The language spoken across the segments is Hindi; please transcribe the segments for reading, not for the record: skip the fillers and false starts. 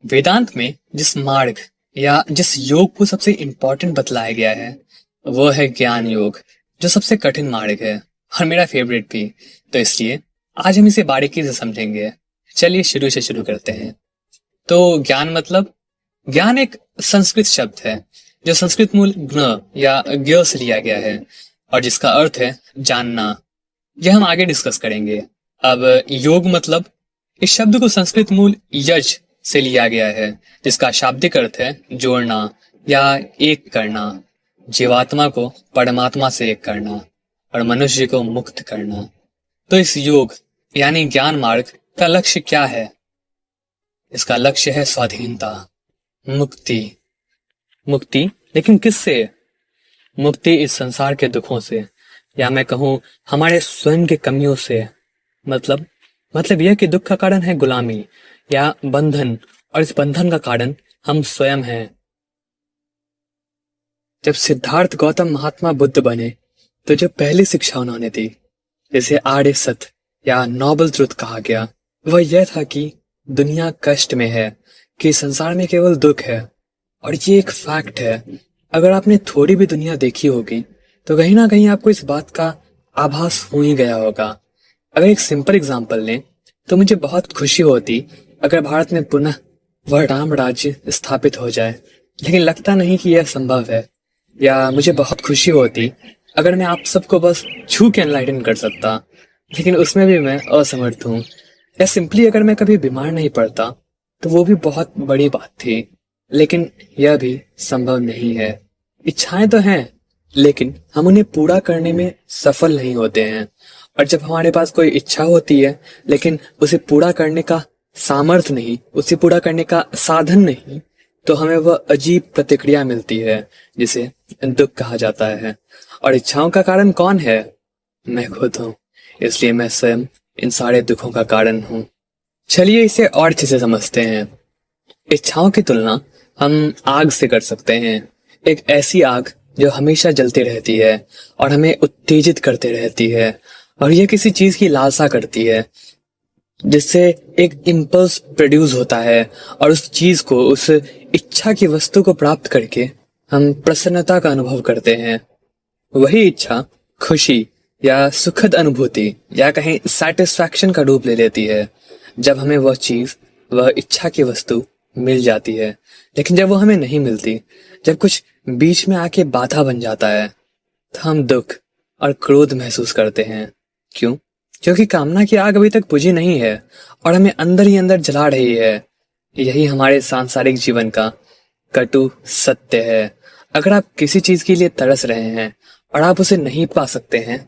वेदांत में जिस मार्ग या जिस योग को सबसे इम्पोर्टेंट बतलाया गया है वो है ज्ञान योग, जो सबसे कठिन मार्ग है और मेरा फेवरेट भी। तो इसलिए आज हम इसे बारीकी से समझेंगे। चलिए शुरू से शुरू करते हैं। तो ज्ञान मतलब, ज्ञान एक संस्कृत शब्द है जो संस्कृत मूल ज्ञ या ज्ञ से लिया गया है और जिसका अर्थ है जानना। यह हम आगे डिस्कस करेंगे। अब योग मतलब, इस शब्द को संस्कृत मूल यज से लिया गया है जिसका शाब्दिक अर्थ है जोड़ना या एक करना, जीवात्मा को परमात्मा से एक करना और मनुष्य को मुक्त करना। तो इस योग यानी ज्ञान मार्ग का लक्ष्य क्या है? इसका लक्ष्य है स्वाधीनता, मुक्ति। मुक्ति लेकिन किससे? मुक्ति इस संसार के दुखों से, या मैं कहूं हमारे स्वयं के कमियों से। मतलब यह कि दुख का कारण है गुलामी या बंधन, और इस बंधन का कारण हम स्वयं हैं। जब सिद्धार्थ गौतम महात्मा बुद्ध बने तो जो पहली शिक्षा उन्होंने दी, जिसे आर्य सत्य या नोबल ट्रुथ कहा गया, वह यह था कि दुनिया कष्ट में है, कि संसार में केवल दुख है। और ये एक फैक्ट है। अगर आपने थोड़ी भी दुनिया देखी होगी तो कहीं ना कहीं आपको इस बात का आभास हो ही गया होगा। अगर एक सिंपल एग्जांपल लें तो मुझे बहुत खुशी होती अगर भारत में पुनः वह राम राज्य स्थापित हो जाए, लेकिन लगता नहीं कि यह संभव है। या मुझे बहुत खुशी होती अगर मैं आप सबको बस छू के एनलाइटन कर सकता, लेकिन उसमें भी मैं असमर्थ हूँ। या सिंपली अगर मैं कभी बीमार नहीं पड़ता तो वो भी बहुत बड़ी बात थी, लेकिन यह भी संभव नहीं है। इच्छाएं तो हैं, लेकिन हम उन्हें पूरा करने में सफल नहीं होते हैं। और जब हमारे पास कोई इच्छा होती है लेकिन उसे पूरा करने का सामर्थ्य नहीं, उसे पूरा करने का साधन नहीं, तो हमें वह अजीब प्रतिक्रिया मिलती है जिसे दुख कहा जाता है। और इच्छाओं का कारण कौन है? मैं खुद हूँ। इसलिए मैं स्वयं इन सारे दुखों का कारण हूँ। चलिए इसे और अच्छे से समझते हैं। इच्छाओं की तुलना हम आग से कर सकते हैं। एक ऐसी आग जो हमेशा जलती रहती है और हमें उत्तेजित करते रहती है, और यह किसी चीज की लालसा करती है जिससे एक इम्पल्स प्रोड्यूस होता है, और उस चीज को, उस इच्छा की वस्तु को प्राप्त करके हम प्रसन्नता का अनुभव करते हैं। वही इच्छा खुशी या सुखद अनुभूति या कहीं सेटिस्फैक्शन का रूप ले लेती है जब हमें वह चीज, वह इच्छा की वस्तु मिल जाती है। लेकिन जब वो हमें नहीं मिलती, जब कुछ बीच में आके बाधा बन जाता है, तो हम दुख और क्रोध महसूस करते हैं। क्यों? क्योंकि कामना की आग अभी तक बुझी नहीं है और हमें अंदर ही अंदर जला रही है। यही हमारे सांसारिक जीवन का कटु सत्य है। अगर आप किसी चीज के लिए तरस रहे हैं और आप उसे नहीं पा सकते हैं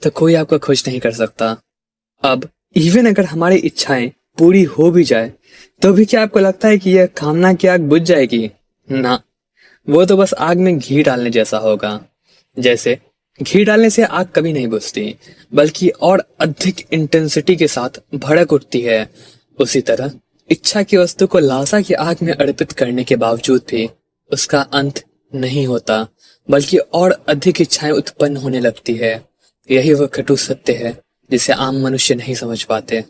तो कोई आपको खुश नहीं कर सकता। अब इवन अगर हमारी इच्छाएं पूरी हो भी जाए तो भी क्या आपको लगता है कि यह कामना की आग बुझ जाएगी? ना, वो तो बस आग में घी डालने जैसा होगा। जैसे घी डालने से आग कभी नहीं बुझती, बल्कि और अधिक इंटेंसिटी के साथ भड़क उठती है। उसी तरह इच्छा की वस्तु को लालसा की आग में अर्पित करने के बावजूद भी उसका अंत नहीं होता, बल्कि और अधिक इच्छाएं उत्पन्न होने लगती है। यही वह कटु सत्य है जिसे आम मनुष्य नहीं समझ पाते।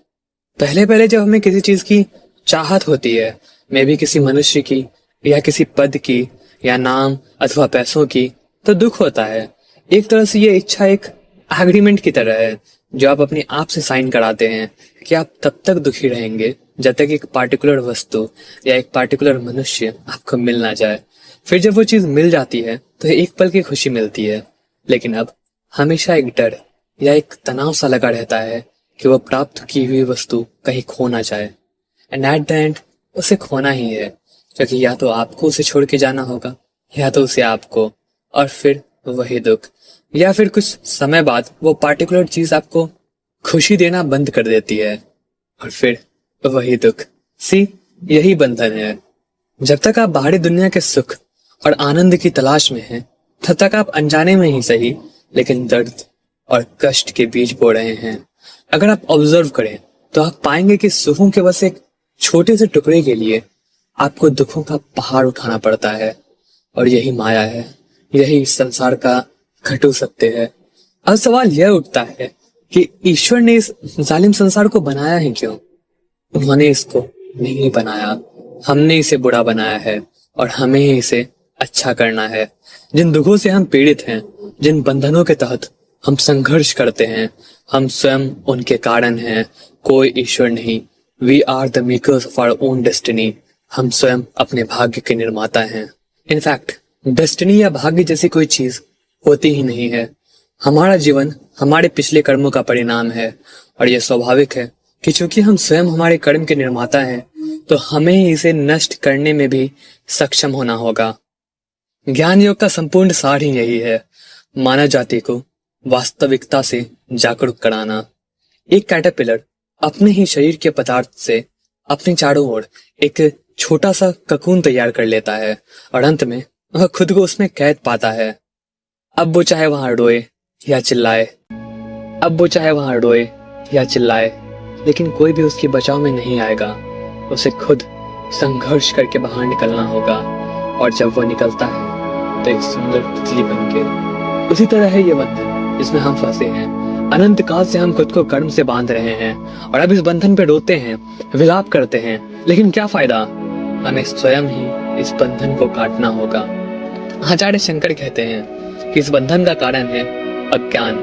पहले पहले जब हमें किसी चीज की चाहत होती है, मे भी किसी मनुष्य की या किसी पद की या नाम अथवा पैसों की, तो दुख होता है। एक तरह से ये इच्छा एक एग्रीमेंट की तरह है जो आप अपने आप से साइन कराते हैं कि आप तब तक दुखी रहेंगे जब तक एक पार्टिकुलर वस्तु या एक पार्टिकुलर मनुष्य आपको मिल ना जाए। फिर जब वो चीज मिल जाती है तो एक पल की खुशी मिलती है, लेकिन अब हमेशा एक डर या एक तनाव सा लगा रहता है कि वह प्राप्त की हुई वस्तु कहीं खो ना जाए। एंड एट द एंड उसे खोना ही है, क्योंकि या तो आपको उसे छोड़ के जाना होगा या तो उसे आपको, और फिर वही दुख। या फिर कुछ समय बाद वो पार्टिकुलर चीज आपको खुशी देना बंद कर देती है, और फिर वही दुख। यही बंधन है। जब तक आप बाहरी दुनिया के सुख और आनंद की तलाश में हैं, तब तक आप अनजाने में ही सही, लेकिन दर्द और कष्ट के बीज बो रहे हैं। अगर आप ऑब्जर्व करें तो आप पाएंगे कि सुखों के बस एक छोटे से टुकड़े के लिए आपको दुखों का पहाड़ उठाना पड़ता है। और यही माया है, यही संसार का कटु सत्य है। अब सवाल यह उठता है कि ईश्वर ने इस जालिम संसार को बनाया है क्यों? उन्होंने इसको नहीं बनाया, हमने इसे बुरा बनाया है और हमें ही इसे अच्छा करना है। जिन दुखों से हम पीड़ित हैं, जिन बंधनों के तहत हम संघर्ष करते हैं, हम स्वयं उनके कारण हैं, कोई ईश्वर नहीं। We are the makers of our own destiny. हम स्वयं अपने भाग्य के निर्माता हैं। इनफैक्ट डेस्टिनी या भाग्य जैसी कोई चीज होती ही नहीं है। हमारा जीवन हमारे पिछले कर्मों का परिणाम है और यह स्वाभाविक है कि चूंकि हम स्वयं हमारे कर्म के निर्माता हैं, तो हमें ही इसे नष्ट करने में भी सक्षम होना होगा। ज्ञान योग का संपूर्ण सार ही यही है, मानव जाति को वास्तविकता से जागरूक कराना। एक कैटरपिलर अपने ही शरीर के पदार्थ से अपने चारों ओर एक छोटा सा ककून तैयार कर लेता है और अंत में वह खुद को उसमें कैद पाता है। अब वो चाहे वहां रोए या चिल्लाए, लेकिन कोई भी उसके बचाव में नहीं आएगा। उसे खुद संघर्ष करके बाहर निकलना होगा और जब वो निकलता है तो एक सुंदर तितली बनके। उसी तरह है ये बंधन जिसमें हम फंसे हैं। अनंत काल से हम खुद को कर्म से बांध रहे हैं और अब इस बंधन पे रोते हैं, विलाप करते हैं, लेकिन क्या फायदा? हमें स्वयं ही इस बंधन को काटना होगा। आचार्य शंकर कहते हैं कि इस बंधन का कारण है अज्ञान,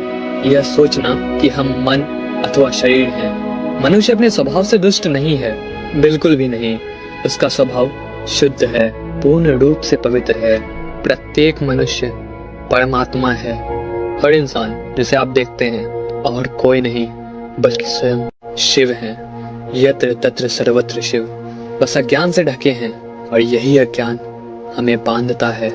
यह सोचना कि हम मन अथवा शरीर हैं। मनुष्य अपने स्वभाव से दुष्ट नहीं है, बिल्कुल भी नहीं। उसका स्वभाव शुद्ध है, पूर्ण रूप से पवित्र है। प्रत्येक मनुष्य परमात्मा है। हर इंसान जिसे आप देखते हैं और कोई नहीं बल्कि स्वयं शिव है। यत्र तत्र सर्वत्र शिव। बस अज्ञान से ढके हैं और यही अज्ञान हमें बांधता है।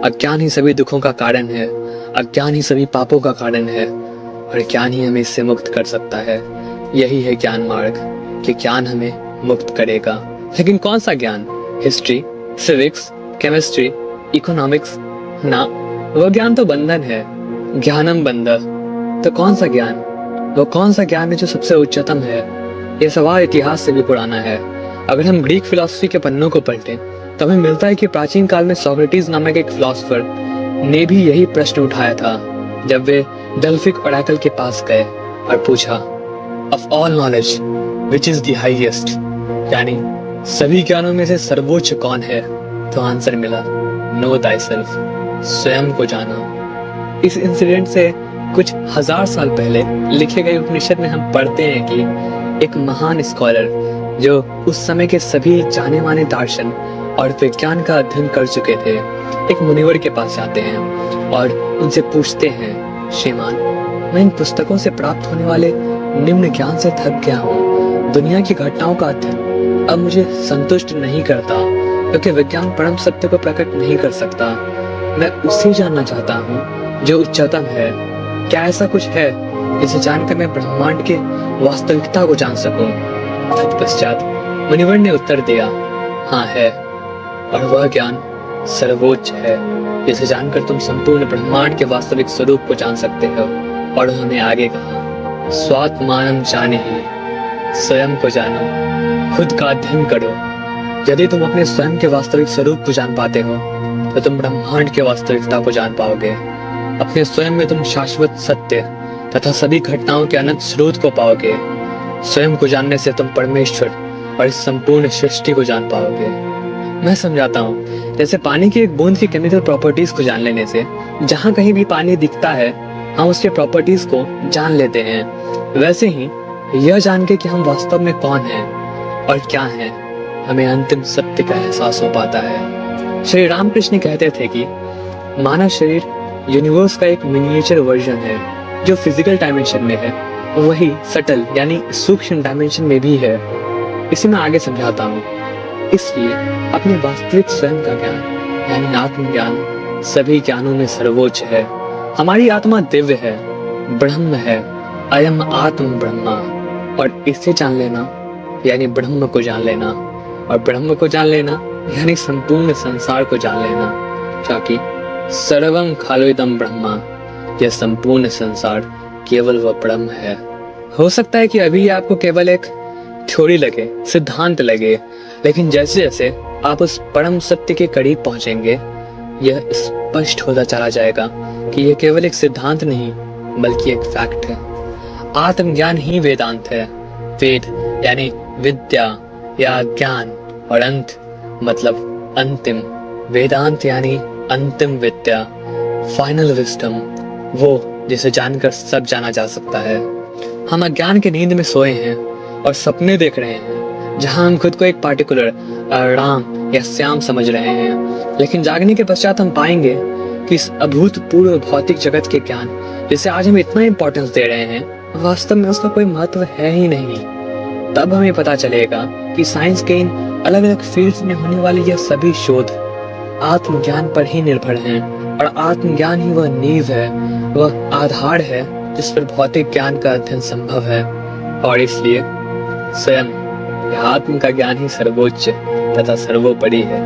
अज्ञान ही सभी दुखों का कारण है, अज्ञान ही सभी पापों का कारण है और ज्ञान ही हमें इससे मुक्त कर सकता है। यही है ज्ञान मार्ग कि ज्ञान हमें मुक्त करेगा। लेकिन कौन सा ज्ञान? History, civics, chemistry, economics? ना, वो ज्ञान तो बंधन है। ज्ञानम बंध। तो कौन सा ज्ञान? वो कौन सा ज्ञान है जो सबसे उच्चतम है? यह सवाल इतिहास से भी पुराना है। अगर हम ग्रीक फिलॉसफी के पन्नों को पलटें तो हमें मिलता है कि प्राचीन काल में सोक्रेटिस नामक एक फिलोसोफर ने भी यही प्रश्न उठाया था जब वे डेल्फिक ओरेकल के पास गए और पूछा, of all knowledge which is the highest, यानी सभी ज्ञानों में से सर्वोच्च कौन है? तो आंसर मिला, नो थायसेल्फ, स्वयं को जाना। इस इंसिडेंट से कुछ हजार साल पहले लिखे गए उपनिषद में हम पढ़ते हैं कि एक महान स्कॉलर जो उस समय के सभी जाने माने दार्शन और विज्ञान का अध्ययन कर चुके थे, एक मुनिवर के पास जाते हैं और उनसे पूछते हैं, श्रीमान, मैं इन पुस्तकों से प्राप्त होने वाले निम्न ज्ञान से थक गया हूँ। दुनिया की घटनाओं का अध्ययन अब मुझे संतुष्ट नहीं करता, क्योंकि विज्ञान परम सत्य को प्रकट नहीं कर सकता। मैं उसे जानना चाहता हूँ जो उच्चतम है। क्या ऐसा कुछ है जिसे जानकर मैं ब्रह्मांड के वास्तविकता को जान सकूं? तत्पश्चात मुनिवर ने उत्तर दिया, हाँ है, और वह ज्ञान सर्वोच्च है जिसे जानकर तुम संपूर्ण ब्रह्मांड के वास्तविक स्वरूप को जान सकते हो। और उन्होंने आगे कहा, स्वात्मानं जानीहि, स्वयं को जानो, खुद का अध्ययन करो। यदि तुम अपने स्वयं के वास्तविक स्वरूप को जान पाते हो तो तुम ब्रह्मांड के वास्तविकता को जान पाओगे। अपने स्वयं में तुम शाश्वत सत्य तथा सभी घटनाओं के अनंत स्रोत को पाओगे। स्वयं को जानने से तुम परमेश्वर और इस संपूर्ण सृष्टि को जान पाओगे। मैं समझाता हूँ, जैसे पानी की एक बूंद की केमिकल प्रॉपर्टीज को जान लेने से जहाँ कहीं भी पानी दिखता है हम उसके प्रॉपर्टीज को जान लेते हैं, वैसे ही यह जान के कि हम वास्तव में कौन हैं और क्या हैं, हमें अंतिम सत्य का एहसास हो पाता है। श्री रामकृष्ण कहते थे कि मानव शरीर यूनिवर्स का एक मिनिएचर वर्जन है। जो फिजिकल डायमेंशन में है वही सटल यानी सूक्ष्म डायमेंशन में भी है। इसे मैं आगे समझाता हूँ। इसलिए अपने वास्तविक स्वयं का ज्ञान यानी आत्मज्ञान सभी ज्ञानों में सर्वोच्च है। हमारी आत्मा दिव्य है, ब्रह्म है, अयम आत्म ब्रह्मा। और इसे जान लेना यानी ब्रह्म को जान लेना, और ब्रह्म को जान लेना यानी संपूर्ण संसार को जान लेना, क्योंकि सर्वं खलुइदं ब्रह्मा, यह संपूर्ण संसार केवल वह ब्रह्म है। हो सकता है कि अभी आपको केवल एक थ्योरी लगे, सिद्धांत लगे, लेकिन जैसे जैसे आप उस परम सत्य के करीब पहुंचेंगे यह स्पष्ट होता चला जाएगा कि यह केवल एक सिद्धांत नहीं बल्कि एक फैक्ट है। आत्मज्ञान ही वेदांत है। वेद यानी विद्या या ज्ञान, और अंत मतलब अंतिम, वेदांत यानी अंतिम विद्या, फाइनल विस्डम, वो जिसे जानकर सब जाना जा सकता है। हम अज्ञान की नींद में सोए हैं और सपने देख रहे हैं जहां हम खुद को एक पार्टिकुलर राम या श्याम समझ रहे हैं, लेकिन जागने के पश्चात हम पाएंगे कि इस अभूतपूर्व भौतिक जगत के ज्ञान जिसे आज हम इतना इम्पोर्टेंस दे रहे हैं, वास्तव में उसका कोई महत्व है ही नहीं। तब हमें पता चलेगा कि साइंस के इन अलग अलग फील्ड्स में होने वाले यह सभी शोध आत्मज्ञान पर ही निर्भर हैं, और आत्मज्ञान ही वह नींव है, वह आधार है जिस पर भौतिक ज्ञान का अध्ययन संभव है। और इसलिए स्वयं यह आत्म का ज्ञान ही सर्वोच्च तथा सर्वोपरि है।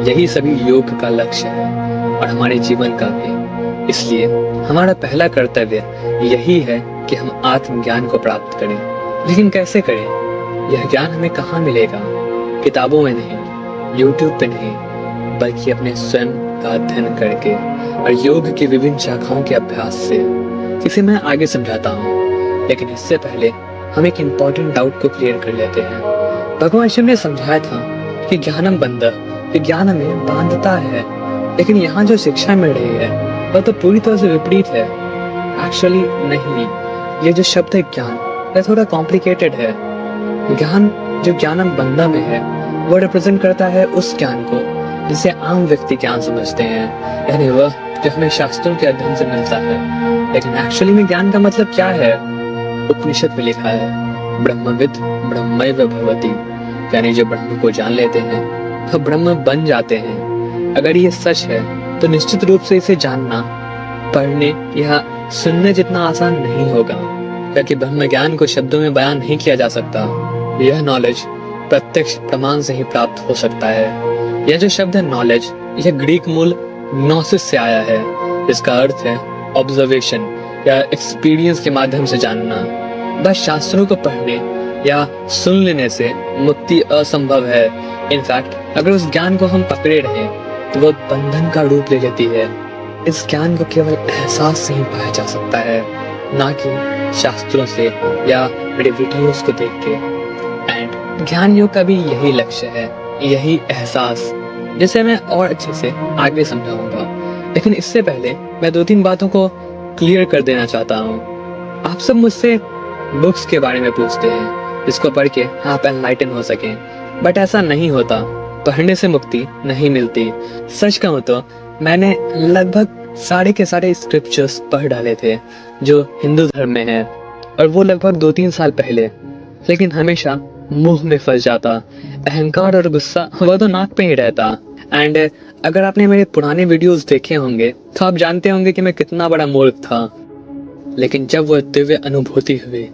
यही सभी योग का लक्ष्य है और हमारे जीवन का भी। इसलिए हमारा पहला कर्तव्य यही है कि हम आत्मज्ञान को प्राप्त करें। लेकिन कैसे करें? यह ज्ञान हमें कहाँ मिलेगा? किताबों में नहीं, यूट्यूब पे नहीं, बल्कि अपने स्वयं का अध्ययन करके और योग की विभिन्न शाखाओं के अभ्यास से। इसे मैं आगे समझाता हूँ, लेकिन इससे पहले हम एक इम्पोर्टेंट डाउट को क्लियर कर लेते हैं। भगवान शिव ने समझाया था कि ज्ञानम बंध, कि ज्ञान हमें बांधता है, लेकिन यहाँ जो शिक्षा मिल रही है वह तो पूरी तरह से विपरीत है। एक्चुअली नहीं, ये जो शब्द है ज्ञान, यह थोड़ा कॉम्प्लिकेटेड है। ज्ञान जो ज्ञानम बंधा में है वो रिप्रेजेंट करता है उस ज्ञान को जिसे आम व्यक्ति ज्ञान समझते हैं, यानी वह जो हमें शास्त्रों के अध्ययन से मिलता है। लेकिन एक्चुअली में ज्ञान का मतलब क्या है? उपनिषद में लिखा है, ब्रह्मविद ब्रह्मैव भवति, यानी जो ब्रह्म को जान लेते हैं वह ब्रह्म बन जाते हैं। अगर ये सच है तो निश्चित रूप से इसे जानना, पढ़ने या सुनने जितना आसान नहीं होगा, क्योंकि ब्रह्म ज्ञान को शब्दों में बयान नहीं किया जा सकता। यह नॉलेज प्रत्यक्ष प्रमाण से ही प्राप्त हो सकता है। यह जो शब्द है नॉलेज, यह ग्रीक मूल ग्नोसिस से आया है, इसका अर्थ है ऑब्जर्वेशन या एक्सपीरियंस के माध्यम से जानना। बस शास्त्रों को पढ़ने या सुन लेने से मुक्ति असंभव है। इनफैक्ट अगर उस ज्ञान को हम पकड़े रहे तो वह बंधन का रूप ले लेती है। इस ज्ञान को केवल एहसास से ही पाया जा सकता है, ना कि शास्त्रों से या बड़े वीडियोस को देख के। एंड ज्ञान योग का भी यही लक्ष्य है, यही एहसास, जिसे मैं और अच्छे से आगे समझाऊंगा। लेकिन इससे पहले मैं 2-3 बातों को क्लियर कर देना चाहता हूँ। आप सब मुझसे बुक्स के बारे में पूछते हैं जिसको पढ़ के आप एनलाइटन हो सकें, बट ऐसा नहीं होता। पढ़ने से मुक्ति नहीं मिलती। सच कहूँ तो मैंने लगभग सारे के सारे स्क्रिप्चर्स पढ़ डाले थे जो हिंदू धर्म में है, और वो लगभग 2-3 साल पहले। लेकिन हमेशा मुंह में फंस जाता, अहंकार और गुस्सा वह तो नाक पे ही रहता। एंड अगर आपने मेरे पुराने वीडियोस देखे होंगे तो आप जानते होंगे कि मैं कितना बड़ा मूर्ख था। लेकिन जब वह दिव्य अनुभूति हुई,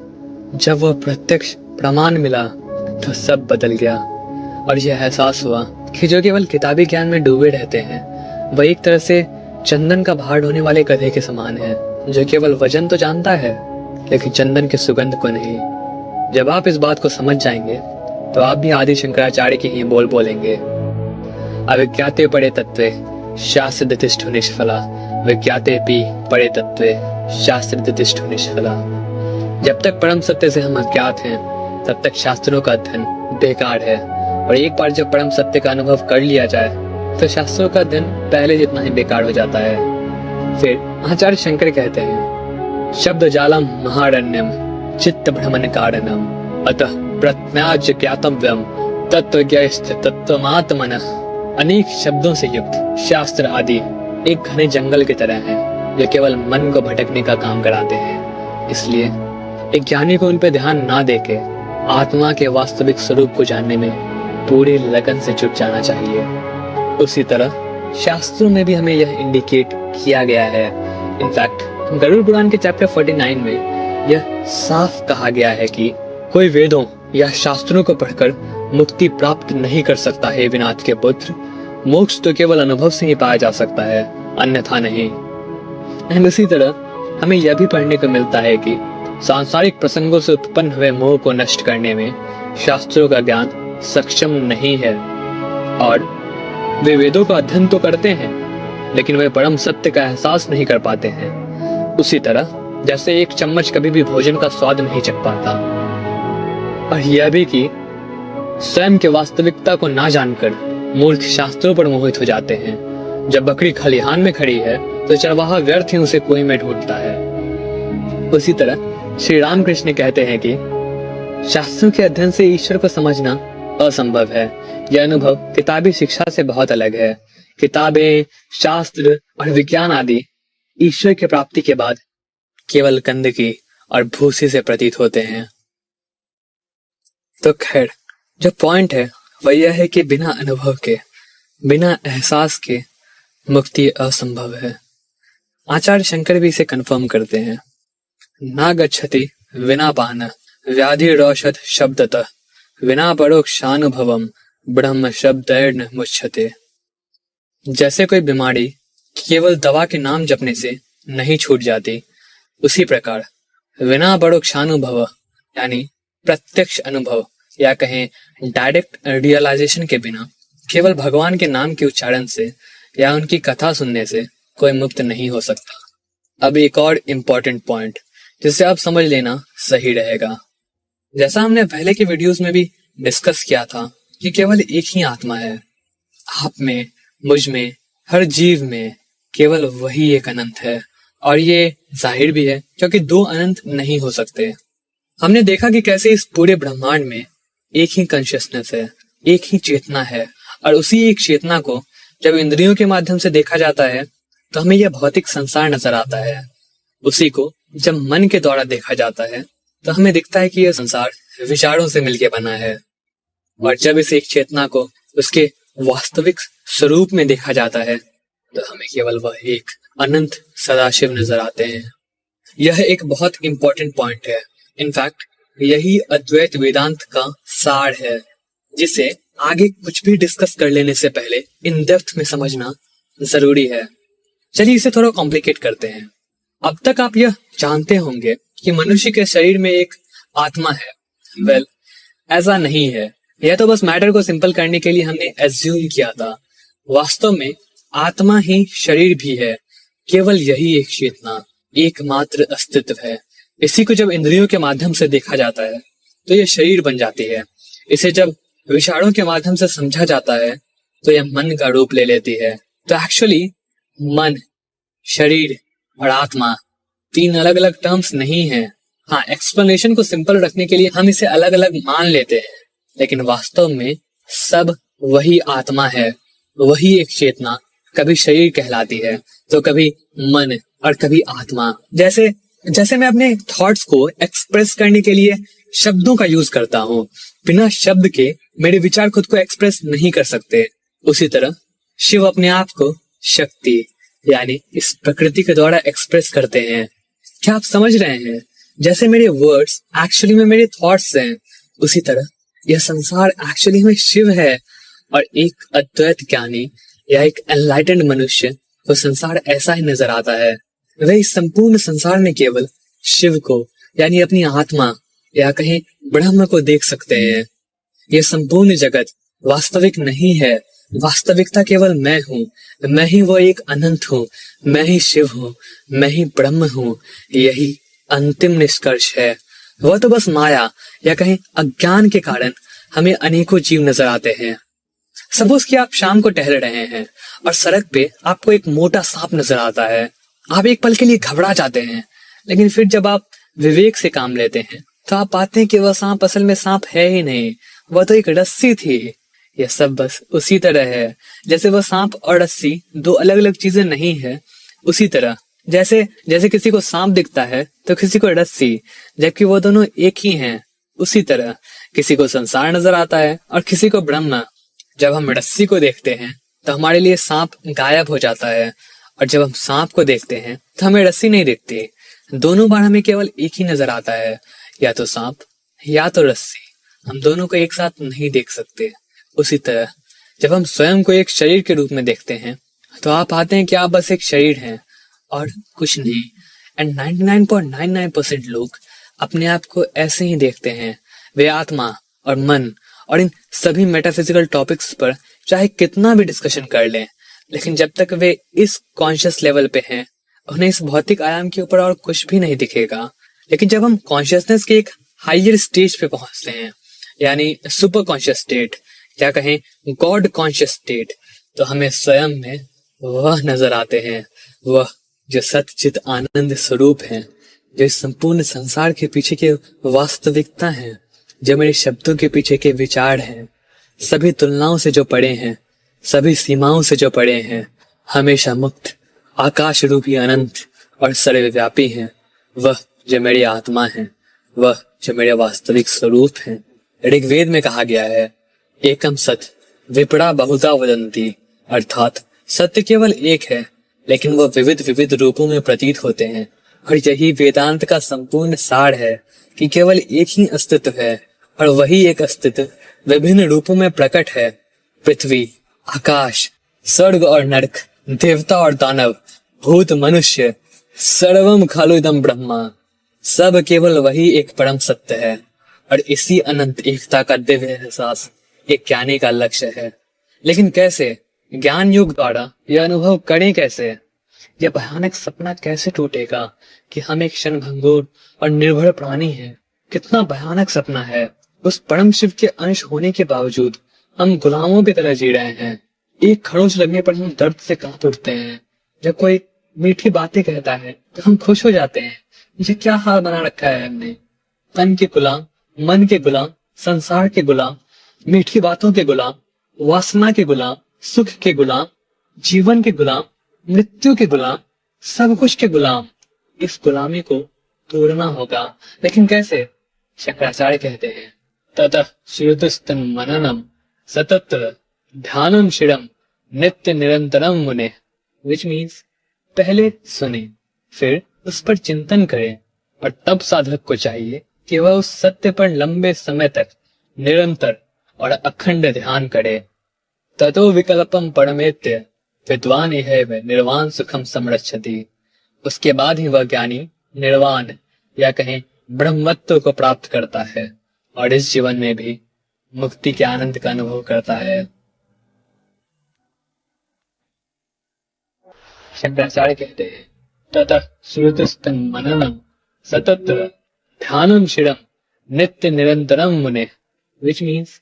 जब वह प्रत्यक्ष प्रमाण मिला, तो सब बदल गया। और यह एहसास हुआ कि जो केवल किताबी ज्ञान में डूबे रहते हैं वह एक तरह से चंदन का भार ढोने वाले गधे के समान है, जो केवल वजन तो जानता है लेकिन चंदन की सुगंध को नहीं। जब आप इस बात को समझ जाएंगे तो आप भी आदि शंकराचार्य की ही बोल बोलेंगे, अविज्ञाते परे तत्वे शास्त्र तिष्ठो निष्फला, विज्ञाते पी परे तत्वे शास्त्र तिष्ठो निष्फला। जब तक परम सत्य से हम अज्ञात हैं तब तक शास्त्रों का अध्ययन बेकार है, और एक बार जब परम सत्य का अनुभव कर लिया जाए तो शास्त्रों का अध्ययन पहले जितना ही बेकार हो जाता है। फिर आचार्य शंकर कहते हैं, शब्द जालम महारण्यम चित्त भ्रमण कारणम अतः प्रत्याज्य ज्ञातव्यम तत्वज्ञस्थ तत्वमात्मनः। अनेक शब्दों से युक्त शास्त्र आदि एक घने जंगल की तरह हैं जो केवल मन को भटकने का काम कराते हैं। इसलिए एक ज्ञानी को उन पर ध्यान ना देके आत्मा के वास्तविक स्वरूप को जानने में पूरी लगन से जुट जाना चाहिए। उसी तरह शास्त्रों में भी हमें यह इंडिकेट किया गया है। इनफैक्ट गरुड़ पुराण के चैप्टर 49 में यह साफ कहा गया है कि कोई वेदों या शास्त्रों को पढ़कर मुक्ति प्राप्त नहीं कर सकता है विनाथ के पुत्र। मोक्ष तो केवल अनुभव से ही पाया जा सकता है, अन्यथा नहीं। एंड इसी तरह हमें यह भी पढ़ने को मिलता है कि सांसारिक प्रसंगों से उत्पन्न हुए मोह को नष्ट करने में शास्त्रों का ज्ञान सक्षम नहीं है। और वे वेदों का अध्ययन तो करते हैं लेकिन वे परम सत्य का एहसास नहीं कर पाते हैं। उसी तरह जैसे एक चम्मच कभी भी भोजन का स्वाद नहीं चख पाता। और यह भी कि स्वयं के वास्तविकता को ना जानकर मूर्ख शास्त्रों पर मोहित हो जाते हैं। जब बकरी खलिहान में खड़ी है तो चरवाहा व्यर्थ ही उसे कुएं में ढूंढता है। उसी तरह श्री राम कृष्ण कहते हैं कि शास्त्रों के अध्ययन से ईश्वर को समझना असंभव है। यह अनुभव किताबी शिक्षा से बहुत अलग है। किताबें, शास्त्र और विज्ञान आदि ईश्वर की प्राप्ति के बाद केवल गंदगी और भूसी से प्रतीत होते हैं। तो खैर, जो पॉइंट है वह यह है कि बिना अनुभव के, बिना एहसास के मुक्ति असंभव है। आचार्य शंकर भी इसे कंफर्म करते हैं। ना गच्छति विना पान व्याधिरौषध शब्दतः विना परोक्षानुभवम ब्रह्म शब्दैर्न मुच्यते। जैसे कोई बीमारी केवल दवा के नाम जपने से नहीं छूट जाती, उसी प्रकार बिना परोक्षानुभव यानी प्रत्यक्ष अनुभव या कहें डायरेक्ट रियलाइजेशन के बिना केवल भगवान के नाम के उच्चारण से या उनकी कथा सुनने से कोई मुक्त नहीं हो सकता। अब एक और इम्पोर्टेंट पॉइंट जिसे आप समझ लेना सही रहेगा। जैसा हमने पहले के वीडियोस में भी डिस्कस किया था कि केवल एक ही आत्मा है। आप में, मुझ में, हर जीव में केवल वही एक अनंत है। और ये जाहिर भी है क्योंकि दो अनंत नहीं हो सकते। हमने देखा कि कैसे इस पूरे ब्रह्मांड में एक ही कॉन्शियसनेस है, एक ही चेतना है। और उसी एक चेतना को जब इंद्रियों के माध्यम से देखा जाता है तो हमें यह भौतिक संसार नजर आता है। उसी को जब मन के द्वारा देखा जाता है तो हमें दिखता है कि यह संसार विचारों से मिलकर बना है। और जब इस एक चेतना को उसके वास्तविक स्वरूप में देखा जाता है तो हमें केवल वह एक अनंत सदाशिव नजर आते हैं। यह एक बहुत इंपॉर्टेंट पॉइंट है। इनफैक्ट यही अद्वैत वेदांत का सार है, जिसे आगे कुछ भी डिस्कस कर लेने से पहले इन डेप्थ में समझना जरूरी है। चलिए इसे थोड़ा कॉम्प्लिकेट करते हैं। अब तक आप यह जानते होंगे कि मनुष्य के शरीर में एक आत्मा है। वेल, ऐसा नहीं है। यह तो बस मैटर को सिंपल करने के लिए हमने एज्यूम किया था। वास्तव में आत्मा ही शरीर भी है। केवल यही एक चेतना, एकमात्र अस्तित्व है। इसी को जब इंद्रियों के माध्यम से देखा जाता है तो यह शरीर बन जाती है। इसे जब विचारों के माध्यम से समझा जाता है तो यह मन का रूप ले लेती है। तो एक्चुअली मन, शरीर और आत्मा तीन अलग अलग टर्म्स नहीं है। हाँ, एक्सप्लेनेशन को सिंपल रखने के लिए हम इसे अलग अलग मान लेते हैं, लेकिन वास्तव में सब वही आत्मा है, वही एक चेतना। कभी शरीर कहलाती है तो कभी मन और कभी आत्मा। जैसे मैं अपने थॉट्स को एक्सप्रेस करने के लिए शब्दों का यूज करता हूँ, बिना शब्द के मेरे विचार खुद को एक्सप्रेस नहीं कर सकते। उसी तरह शिव अपने आप को शक्ति यानी इस प्रकृति के द्वारा एक्सप्रेस करते हैं। क्या आप समझ रहे हैं? जैसे मेरे वर्ड्स एक्चुअली में मेरे थॉट्स हैं, उसी तरह यह संसार एक्चुअली में शिव है। और एक अद्वैत ज्ञानी या एक एनलाइटेंड मनुष्य को संसार ऐसा ही नजर आता है। वह इस संपूर्ण संसार में केवल शिव को यानी अपनी आत्मा या कहीं ब्रह्म को देख सकते हैं। यह संपूर्ण जगत वास्तविक नहीं है। वास्तविकता केवल मैं हूँ। मैं ही वो एक अनंत हूँ। मैं ही शिव हूँ। मैं ही ब्रह्म हूँ। यही अंतिम निष्कर्ष है। वह तो बस माया या कहीं अज्ञान के कारण हमें अनेकों जीव नजर आते हैं। सपोज कि आप शाम को टहल रहे हैं और सड़क पे आपको एक मोटा सांप नजर आता है। आप एक पल के लिए घबरा जाते हैं, लेकिन फिर जब आप विवेक से काम लेते हैं तो आप पाते हैं कि वह सांप असल में सांप है ही नहीं, वह तो एक रस्सी थी। यह सब बस उसी तरह है जैसे वह सांप और रस्सी दो अलग अलग चीजें नहीं है। उसी तरह जैसे किसी को सांप दिखता है तो किसी को रस्सी, जबकि वो दोनों एक ही हैं। उसी तरह किसी को संसार नजर आता है और किसी को ब्रह्म। जब हम रस्सी को देखते हैं तो हमारे लिए सांप गायब हो जाता है, और जब हम सांप को देखते हैं तो हमें रस्सी नहीं दिखती। दोनों बार हमें केवल एक ही नजर आता है, या तो सांप या तो रस्सी। हम दोनों को एक साथ नहीं देख सकते। उसी तरह जब हम स्वयं को एक शरीर के रूप में देखते हैं तो आप पाते हैं कि आप बस एक शरीर हैं और कुछ नहीं। एंड 99.99% लोग अपने आप को ऐसे ही देखते हैं। वे आत्मा और मन और इन सभी मेटाफिजिकल टॉपिक्स पर चाहे कितना भी डिस्कशन कर लें, लेकिन जब तक वे इस कॉन्शियस लेवल पे हैं उन्हें इस भौतिक आयाम के ऊपर और कुछ भी नहीं दिखेगा। लेकिन जब हम कॉन्शियसनेस के एक हायर स्टेज पे पहुंचते हैं, यानी सुपर कॉन्शियस स्टेट, क्या कहें गॉड कॉन्शियस स्टेट, तो हमें स्वयं में वह नजर आते हैं, वह जो सच्चित आनंद स्वरूप हैं, जो इस संपूर्ण संसार के पीछे के वास्तविकता हैं, जो मेरे शब्दों के पीछे के विचार हैं, सभी तुलनाओं से जो पड़े हैं, सभी सीमाओं से जो पड़े हैं, हमेशा मुक्त आकाश रूपी अनंत और सर्वव्यापी हैं, वह जो मेरी आत्मा है, वह जो मेरे वास्तविक स्वरूप हैं। ऋग्वेद में कहा गया है एकम सत विपड़ा बहुधा वदंती, अर्थात सत्य केवल एक है लेकिन वह विविध विविध रूपों में प्रतीत होते हैं। और यही वेदांत का संपूर्ण सार है कि केवल एक ही अस्तित्व है और वही एक अस्तित्व विभिन्न रूपों में प्रकट है। पृथ्वी, आकाश, स्वर्ग और नरक, देवता और दानव, भूत, मनुष्य, सर्वम खलु इदं ब्रह्मा, सब केवल वही एक परम सत्य है। और इसी अनंत एकता का दिव्य एहसास एक ज्ञानी का लक्ष्य है। लेकिन कैसे, ज्ञान योग द्वारा यह अनुभव करें कैसे? यह भयानक सपना कैसे टूटेगा कि हम एक क्षणभंगुर और निर्भर प्राणी हैं? कितना भयानक सपना है। उस परम शिव के अंश होने के बावजूद हम गुलामों की तरह जी रहे हैं। एक खरोंच लगने पर हम दर्द से कांप उठते हैं। जब कोई मीठी बातें कहता है तो हम खुश हो जाते हैं। ये क्या हाल बना रखा है हमने। तन के गुलाम, मन के गुलाम, संसार के गुलाम, मीठी बातों के गुलाम, वासना के गुलाम, सुख के गुलाम, जीवन के गुलाम, मृत्यु के गुलाम, सब कुछ के गुलाम। इस गुलामी को तोड़ना होगा, लेकिन कैसे? शंकराचार्य कहते हैं ततः श्रुतस्तन मननम सतत ध्यानम शिरम नित्य निरंतरम मुने, विच मीन्स पहले सुने फिर उस पर चिंतन करें, और तब साधक को चाहिए कि वह उस सत्य पर लंबे समय तक निरंतर और अखंड ध्यान करे। ततो विकल्पम परमेत्य विद्वान है निर्वाण सुखम समरक्षति, उसके बाद ही वह ज्ञानी निर्वाण या कहें ब्रह्मत्व को प्राप्त करता है और इस जीवन में भी मुक्ति के आनंद का अनुभव करता है। शंकराचार्य कहते हैं ततः श्रुतस्तन मननम सतत ध्यानम शिरम नित्य निरंतरम मुने, विच मीन्स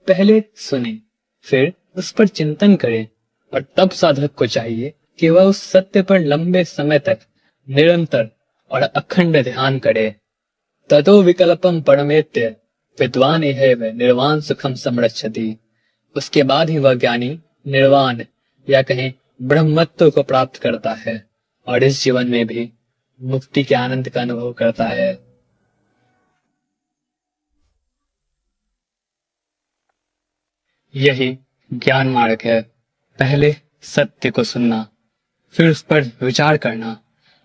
पहले सुने फिर उस पर चिंतन करें, और तब साधक को चाहिए कि वह उस सत्य पर लंबे समय तक निरंतर और अखंड ध्यान करे। ततो विकल्पम परमेत्य विद्वान है निर्वाण सुखम समरक्षति, उसके बाद ही वह ज्ञानी निर्वाण या कहें ब्रह्मत्व को प्राप्त करता है और इस जीवन में भी मुक्ति के आनंद का अनुभव करता है। यही ज्ञान मार्ग है। पहले सत्य को सुनना, फिर उस पर विचार करना,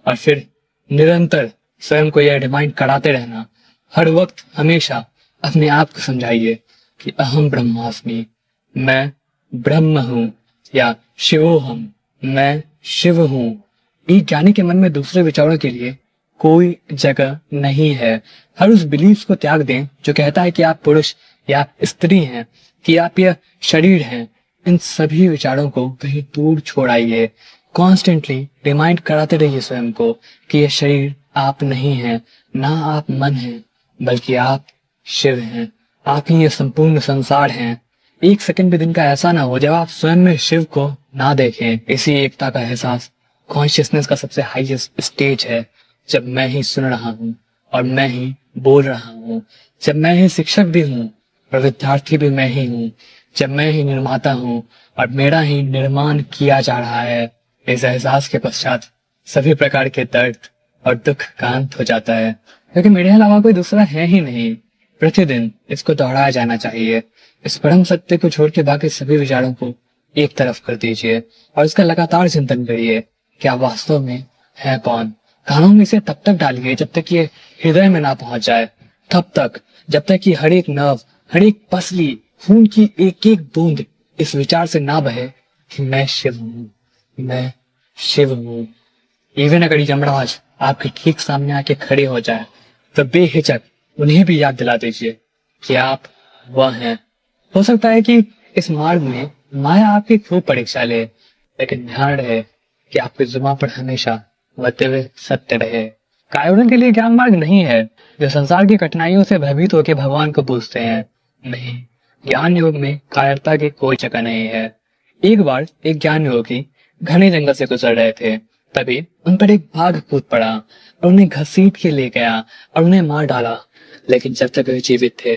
और फिर निरंतर स्वयं को यह रिमाइंड कराते रहना। हर वक्त हमेशा अपने आप को समझाइए कि अहम ब्रह्मास्मि, मैं ब्रह्म हूं, या शिवोहम, मैं शिव हूं। एक ज्ञानी के मन में दूसरे विचारों के लिए कोई जगह नहीं है। हर उस बिलीफ को त्याग दें जो कहता है कि आप पुरुष या स्त्री हैं, कि आप यह शरीर हैं। इन सभी विचारों को कहीं दूर छोड़ आइए। कॉन्स्टेंटली रिमाइंड कराते रहिए स्वयं को कि यह शरीर आप नहीं है, ना आप मन हैं, बल्कि आप शिव हैं। आप ही ये संपूर्ण संसार हैं। एक सेकंड भी दिन का ऐसा ना हो जब आप स्वयं में शिव को ना देखें। इसी एकता का एहसास कॉन्शियसनेस का सबसे हाईएस्ट स्टेज है। जब मैं ही सुन रहा हूँ और मैं ही बोल रहा हूँ, जब मैं ही शिक्षक भी हूँ और विद्यार्थी भी मैं ही हूँ, जब मैं ही निर्माता हूँ और मेरा ही निर्माण किया जा रहा है। इस एहसास के पश्चात सभी प्रकार के दर्द और दुख का अंत हो जाता है, क्योंकि मेरे अलावा कोई दूसरा है ही नहीं। प्रतिदिन इसको दोहराया जाना चाहिए। इस परम सत्य को छोड़ के बाकी सभी विचारों को एक तरफ कर दीजिए और इसका लगातार चिंतन करिए कि आप वास्तव में है कौन। कानों में इसे तब तक डालिए जब तक ये हृदय में ना पहुंच जाए, तब तक जब तक कि हर एक नर्व, हर एक पसली, खून की एक एक बूंद इस विचार से ना बहे कि मैं शिव हूँ, मैं शिव हूँ। इवन अगर यमराज आपके ठीक सामने आके खड़े हो जाए तो बेहिचक उन्हें भी याद दिला दीजिए कि आप वह हैं। हो सकता है कि इस मार्ग में माया आपकी खूब परीक्षा ले, लेकिन ध्यान रहे कि आपकी जुबान पर हमेशा वह दिव्य सत्य रहे। कायरों के लिए ज्ञान मार्ग नहीं है जो संसार की कठिनाइयों से भयभीत होकर भगवान को पूजते हैं। नहीं, ज्ञान योग में कायरता की कोई जगह नहीं है। एक बार एक ज्ञान योगी घने जंगल से गुजर रहे थे। तभी उन पर एक बाघ कूद पड़ा और उन्हें घसीट के ले गया और उन्हें मार डाला। लेकिन जब तक वे जीवित थे,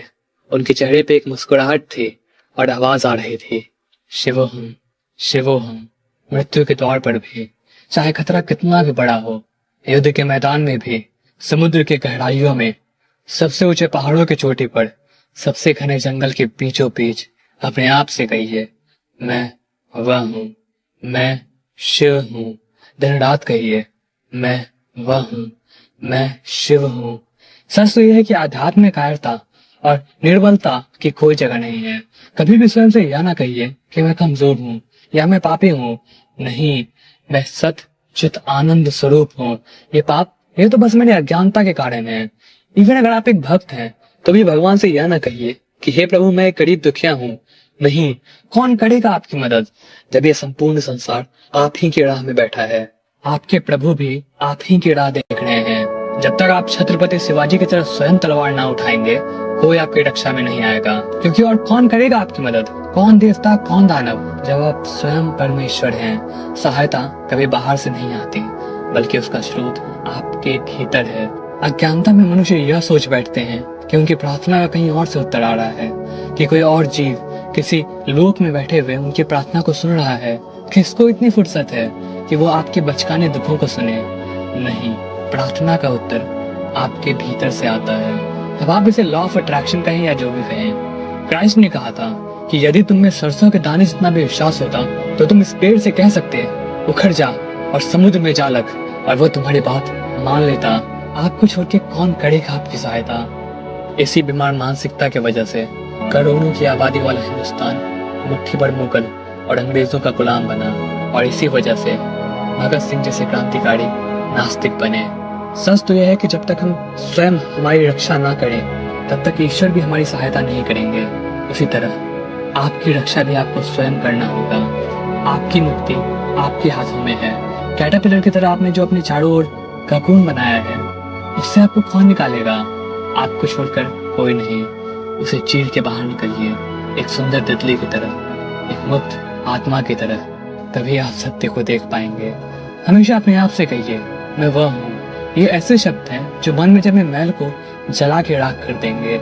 उनके चेहरे पे एक मुस्कुराहट थी और आवाज आ रही थी, शिवोहम शिवोहम। मृत्यु के द्वार पर भी, चाहे खतरा कितना भी बड़ा हो, युद्ध के मैदान में भी, समुद्र के गहराइयों में, सबसे ऊंचे पहाड़ों की चोटी पर, सबसे घने जंगल के बीचों बीच अपने आप से कहिए, मैं वह हूँ, मैं शिव हूँ। दिन रात कहिए, मैं वह हूँ, मैं शिव हूँ। सच तो यह है कि आध्यात्म में कायरता और निर्बलता की कोई जगह नहीं है। कभी भी स्वयं से यह ना कहिए कि मैं कमजोर हूँ या मैं पापी हूँ। नहीं, मैं सत चित आनंद स्वरूप हूँ। ये पाप, ये तो बस मेरी अज्ञानता के कारण है। इवन अगर आप एक भक्त हैं तो भी भगवान से यह ना कहिए कि हे प्रभु, मैं गरीब दुखिया हूँ। नहीं, कौन करेगा आपकी मदद जब ये संपूर्ण संसार आप ही की राह में बैठा है। आपके प्रभु भी आप ही की राह देख रहे हैं। जब तक आप छत्रपति शिवाजी की तरह स्वयं तलवार ना उठाएंगे, कोई आपकी रक्षा में नहीं आएगा। क्योंकि और कौन करेगा आपकी मदद, कौन देवता कौन दानव, जब आप स्वयं परमेश्वर हैं। सहायता कभी बाहर से नहीं आती, बल्कि उसका स्रोत आपके भीतर है। अज्ञानता में मनुष्य यह सोच बैठते हैं कि उनकी प्रार्थना का कहीं और से उत्तर आ रहा है, कि कोई और जीव किसी लोक में बैठे हुए उनकी प्रार्थना को सुन रहा है। किसको इतनी फुर्सत है कि वो आपके बचकाने दुखों को सुने। नहीं, प्रार्थना का उत्तर आपके भीतर से आता है। अब आप इसे लॉ ऑफ अट्रैक्शन कहें या जो भी कहें। क्राइस्ट ने कहा था कि यदि तुम में सरसों के दाने जितना भी विश्वास होता तो तुम इस पेड़ से कह सकते, उखड़ जा और समुद्र में जा लग, और वो तुम्हारी बात मान लेता। आपको छोड़ के कौन करेगा आपकी सहायता। इसी बीमार मानसिकता की वजह से करोड़ों की आबादी वाला हिंदुस्तान मुट्ठी भर मुगल और अंग्रेजों का गुलाम बना, और इसी वजह से भगत सिंह जैसे क्रांतिकारी नास्तिक बने। सच तो यह है कि जब तक हम स्वयं हमारी रक्षा ना करें, तब तक ईश्वर भी हमारी सहायता नहीं करेंगे। उसी तरह आपकी रक्षा भी आपको स्वयं करना होगा। आपकी मुक्ति आपके हाथों में है। कैटरपिलर की तरह आपने जो अपने चारों ओर ककून बनाया है, उससे आपको कौन निकालेगा। आपको छोड़कर कोई नहीं। उसे चीर के बाहर निकलिए, एक सुंदर तितली की तरह, एक मुक्त आत्मा की तरह। तभी आप सत्य को देख पाएंगे। हमेशा अपने आप से कहिए, मैं वह हूँ। ये ऐसे शब्द हैं जो मन में जमे मैल को जला के राख कर देंगे।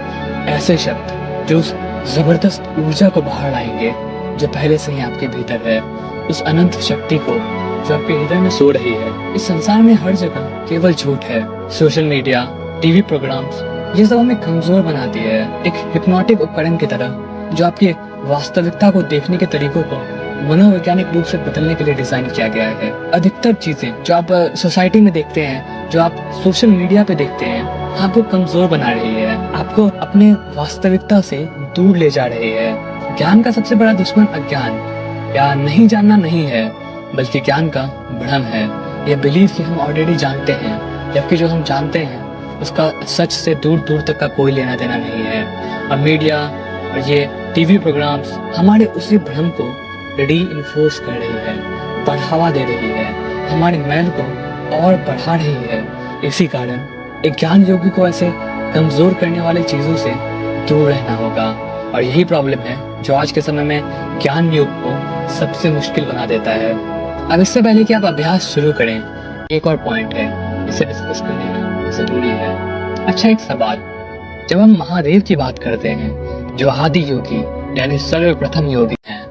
ऐसे शब्द जो उस जबरदस्त ऊर्जा को बाहर लाएंगे जो पहले से ही आपके भीतर है, उस अनंत शक्ति को जो आपके हृदय में सो रही है। इस संसार में हर जगह केवल झूठ है। सोशल मीडिया, टीवी प्रोग्राम्स, ये सब हमें कमजोर बनाती है, एक हिप्नोटिक उपकरण की तरह जो आपकी वास्तविकता को देखने के तरीकों को मनोवैज्ञानिक रूप से बदलने के लिए डिजाइन किया गया है। अधिकतर चीजें जो आप सोसाइटी में देखते हैं, जो आप सोशल मीडिया पे देखते हैं, आपको कमजोर बना रही है, आपको अपने वास्तविकता से दूर ले जा रही है। ज्ञान का सबसे बड़ा दुश्मन अज्ञान या नहीं जानना नहीं है, बल्कि ज्ञान का भ्रम है। यह बिलीव कि हम ऑलरेडी जानते हैं, जबकि जो हम जानते हैं उसका सच से दूर दूर तक का कोई लेना देना नहीं है। और मीडिया और ये टीवी प्रोग्राम्स हमारे उसी भ्रम को री इन्फोर्स कर रही है, बढ़ावा दे रही है, हमारे मैल को और बढ़ा रही है। इसी कारण एक ज्ञान योगी को ऐसे कमजोर करने वाली चीजों से दूर रहना होगा। और यही प्रॉब्लम है जो आज के समय में ज्ञान योग को सबसे मुश्किल बना देता है। अब इससे पहले कि आप अभ्यास शुरू करें, एक और पॉइंट है, इसे डिस्कस करना जरूरी है। अच्छा, एक सवाल, जब हम महादेव की बात करते हैं जो आदि योगी यानी सर्वप्रथम योगी हैं,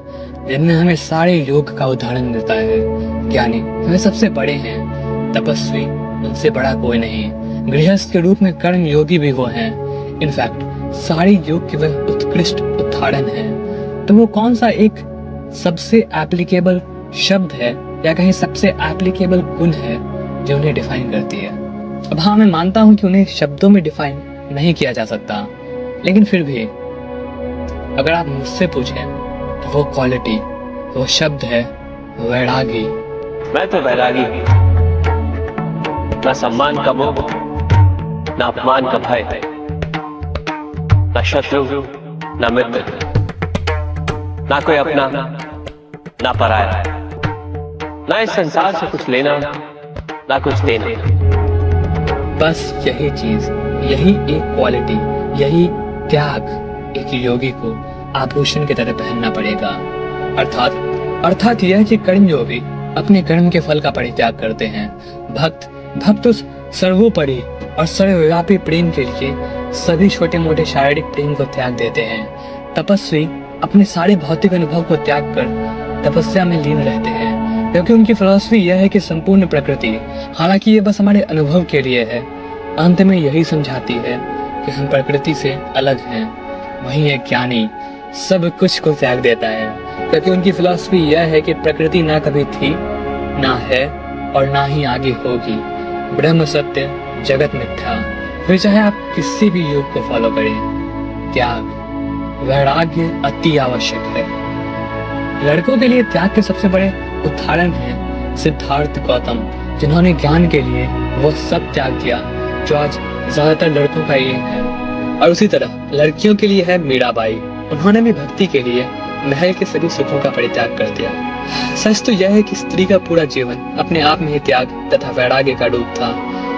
जिनमें हमें सारे योग का उदाहरण देता है, ज्ञानी वे सबसे बड़े हैं, तपस्वी उनसे बड़ा कोई नहीं, गृहस्थ के रूप में कर्म योगी भी वो हैं। इनफैक्ट सारे योग के वह उत्कृष्ट उदाहरण है। तो वो कौन सा एक सबसे एप्लीकेबल शब्द है या कहीं सबसे एप्लीकेबल गुण है जो उन्हें डिफाइन करती है। अब हाँ, मैं मानता हूं कि उन्हें शब्दों में डिफाइन नहीं किया जा सकता, लेकिन फिर भी अगर आप मुझसे पूछें तो वो क्वालिटी, वो शब्द है वैरागी। मैं तो वैरागी, ना सम्मान का मोह, ना अपमान का भय, ना शत्रु, ना मित्र, ना कोई अपना, ना पराया, ना इस संसार से कुछ लेना, ना कुछ देना। बस यही चीज, यही एक क्वालिटी, यही त्याग एक योगी को आभूषण की तरह पहनना पड़ेगा। अर्थात अर्थात यह कि कर्मयोगी अपने कर्म के फल का परित्याग करते हैं। भक्त उस सर्वोपरि और सर्वव्यापी प्रेम के लिए सभी छोटे मोटे शारीरिक प्रेम को त्याग देते हैं। तपस्वी अपने सारे भौतिक अनुभव को त्याग कर तपस्या में लीन रहते हैं, क्योंकि उनकी फिलॉसफी यह है कि संपूर्ण प्रकृति, हालांकि ये बस हमारे अनुभव के लिए है, अंत में यही समझाती है कि हम प्रकृति से अलग हैं। वहीं एक ज्ञानी सब कुछ को त्याग देता है, क्योंकि उनकी फिलॉसफी यह है कि प्रकृति ना कभी थी, ना है और ना ही आगे होगी। ब्रह्म सत्य, जगत मिथ्या। फिर चाहे आप किसी भी योग को फॉलो करें, त्याग वैराग्य अति आवश्यक है। लड़कों के लिए त्याग के सबसे बड़े उदाहरण हैं सिद्धार्थ गौतम, जिन्होंने ज्ञान के लिए वो सब त्याग दिया जो आज ज्यादातर लड़कों का एम है। और उसी तरह लड़कियों के लिए है मीराबाई, उन्होंने भी भक्ति के लिए महल के सभी सुखों का परित्याग कर दिया। सच तो यह है कि स्त्री का पूरा जीवन अपने आप में ही त्याग तथा वैराग्य का रूप था।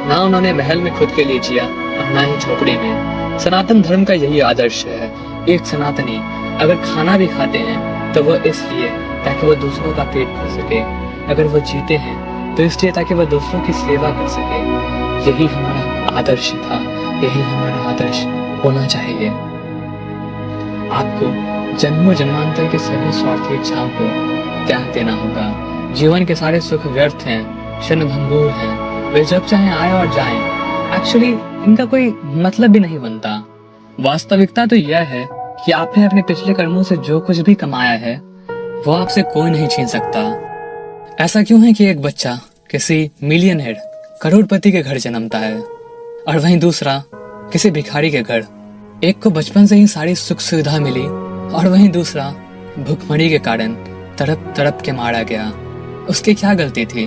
ना उन्होंने महल में खुद के लिए जिया और ना ही झोपड़ी में। सनातन धर्म का यही आदर्श है। एक सनातनी अगर खाना भी खाते हैं तो वह इसलिए ताकि वह दूसरों का पेट भर सके, अगर वह जीते हैं तो इसलिए ताकि वह दूसरों की सेवा कर सके। यही हमारा आदर्श था, यही हमारा आदर्श होना चाहिए। आपको जन्मों जन्मांतर के सभी स्वार्थी इच्छाओं को त्याग देना होगा। जीवन के सारे सुख व्यर्थ हैं, क्षणभंगुर हैं, वे जब चाहे आए और जाएं। एक्चुअली इनका कोई मतलब भी नहीं बनता। वास्तविकता तो यह है कि आपने अपने पिछले कर्मों से जो कुछ भी कमाया है वो आपसे कोई नहीं छीन सकता। ऐसा क्यों है कि एक बच्चा किसी मिलियनेयर करोड़पति के घर जन्मता है और वहीं दूसरा किसी भिखारी के घर। एक को बचपन से ही सारी सुख सुविधा मिली और वहीं दूसरा भूखमरी के कारण तड़प तड़प के मारा गया। उसकी क्या गलती थी?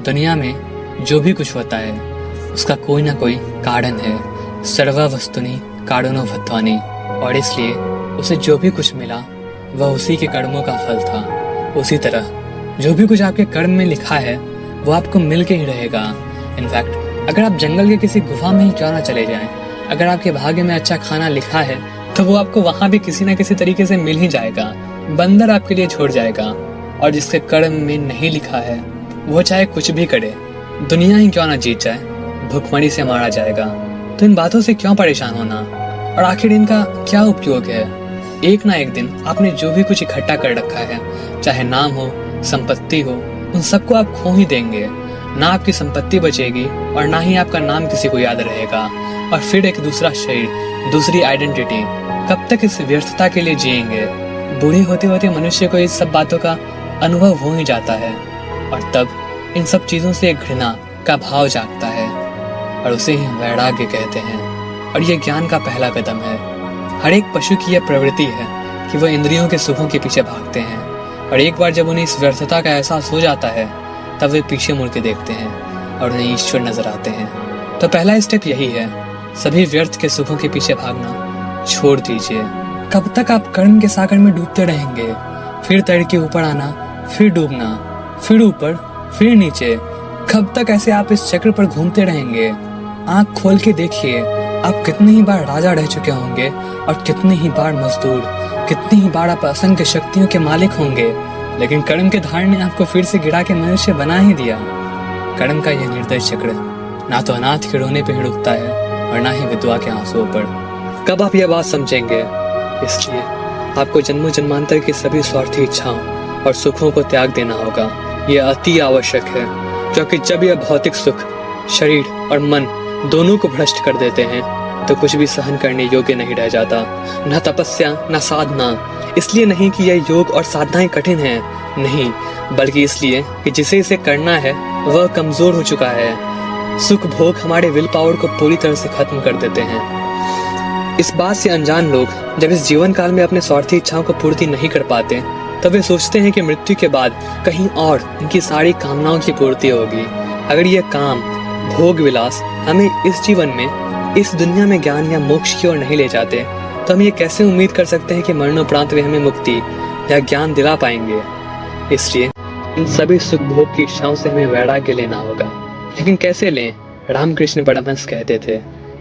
दुनिया में जो भी कुछ होता है उसका कोई ना कोई कारण है। सर्वा वस्तुनि कारणो भत्वानि। और इसलिए उसे जो भी कुछ मिला वह उसी के कर्मों का फल था। उसी तरह जो भी कुछ आपके कर्म में लिखा है वो आपको मिल के ही रहेगा। इनफैक्ट अगर आप जंगल के किसी गुफा में ही क्यों ना चले जाएं, अगर आपके भाग्य में अच्छा खाना लिखा है तो वो आपको वहां भी किसी न किसी तरीके से मिल ही जाएगा। बंदर आपके लिए छोड़ जाएगा। और जिसके कर्म में नहीं लिखा है वो चाहे कुछ भी करे, दुनिया ही क्यों ना जीत जाए, भूखमरी से मारा जाएगा। तो इन बातों से क्यों परेशान होना? और आखिर इनका क्या उपयोग है? एक ना एक दिन आपने जो भी कुछ इकट्ठा कर रखा है, चाहे नाम हो, संपत्ति हो, उन सबको आप खो ही देंगे। ना आपकी संपत्ति बचेगी और ना ही आपका नाम किसी को याद रहेगा। और फिर एक दूसरा शरीर, दूसरी आइडेंटिटी, कब तक इस व्यर्थता के लिए जिएंगे? बूढ़े होते होते मनुष्य को इस सब बातों का अनुभव हो ही जाता है और तब इन सब चीजों से एक घृणा का भाव जागता है और उसे ही हम वैराग्य कहते हैं। और यह ज्ञान का पहला कदम है। हर एक पशु की यह प्रवृत्ति है कि वह इंद्रियों के सुखों के पीछे भागते हैं और एक बार जब उन्हें इस व्यर्थता का एहसास हो जाता है तब वे पीछे मुड़ के देखते हैं और उन्हें ईश्वर नजर आते हैं। तो पहला स्टेप यही है, सभी व्यर्थ के सुखों के पीछे भागना छोड़ दीजिए। कब तक आप कर्म के सागर में डूबते रहेंगे? फिर तैर के ऊपर आना, फिर डूबना, फिर ऊपर, फिर नीचे। कब तक ऐसे आप इस चक्र पर घूमते रहेंगे? आंख खोल के देखिए, आप कितनी ही बार राजा रह चुके होंगे और कितनी ही बार मजदूर, कितनी ही बार आप असंख्य शक्तियों के मालिक होंगे, लेकिन कर्म के धार ने आपको फिर से गिरा के मनुष्य बना ही दिया। कर्म का यह निर्दय चक्र ना तो अनाथ के रोने पे रुकता है और ना ही विधवा के आंसुओं पर। कब आप यह बात समझेंगे? इसलिए आपको जन्मों जन्मांतर की सभी स्वार्थी इच्छाओं और सुखों को त्याग देना होगा। यह अति आवश्यक है, क्योंकि जब यह भौतिक सुख शरीर और मन दोनों को भ्रष्ट कर देते हैं तो कुछ भी सहन करने योग्य नहीं रह जाता। न तपस्या न साधना। इसलिए नहीं कि यह योग और साधनाएं कठिन हैं, नहीं, बल्कि इसलिए कि जिसे इसे करना है वह कमजोर हो चुका है। सुख भोग हमारे विल पावर को पूरी तरह से खत्म कर देते हैं। इस बात से अनजान लोग जब इस जीवन काल में अपने स्वार्थी इच्छाओं को पूर्ति नहीं कर पाते तब वे सोचते हैं कि मृत्यु के बाद कहीं और इनकी सारी कामनाओं की पूर्ति होगी। अगर यह काम, भोग विलास हमें इस जीवन में, इस दुनिया में ज्ञान या मोक्ष की ओर नहीं ले जाते तो हम ये कैसे उम्मीद कर सकते हैं कि मरणोपरांत वे हमें मुक्ति या ज्ञान दिला पाएंगे? इसलिए इन सभी सुख भोग की इच्छाओं से हमें वैराग्य लेना होगा। लेकिन कैसे लें? रामकृष्ण परमहंस कहते थे,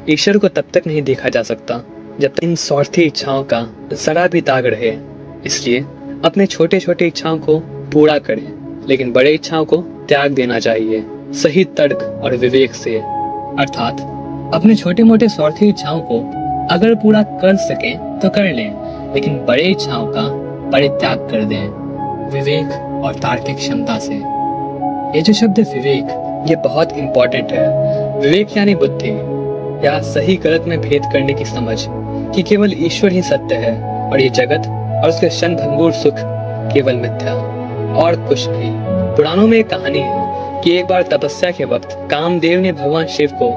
ईश्वर को तब तक नहीं देखा जा सकता जब तक इन स्वार्थी इच्छाओं का जरा भी दाग रहे। इसलिए अपने छोटे छोटे इच्छाओं को पूरा करें, लेकिन बड़े इच्छाओं को त्याग देना चाहिए, सही तर्क और विवेक से। अर्थात अपने छोटे मोटे स्वार्थी इच्छाओं को अगर पूरा कर सकें तो कर लें, लेकिन बड़े इच्छाओं का परित्याग कर दें, विवेक और तार्किक क्षमता से। ये जो शब्द विवेक, ये बहुत इंपॉर्टेंट है। विवेक यानी बुद्धि, या सही गलत में भेद करने की समझ कि केवल ईश्वर ही सत्य है और ये जगत और उसके क्षण भंगुर सुख केवल मिथ्या और कुछ नहीं। पुराणों में एक कहानी है कि एक बार तपस्या के वक्त कामदेव ने भगवान शिव को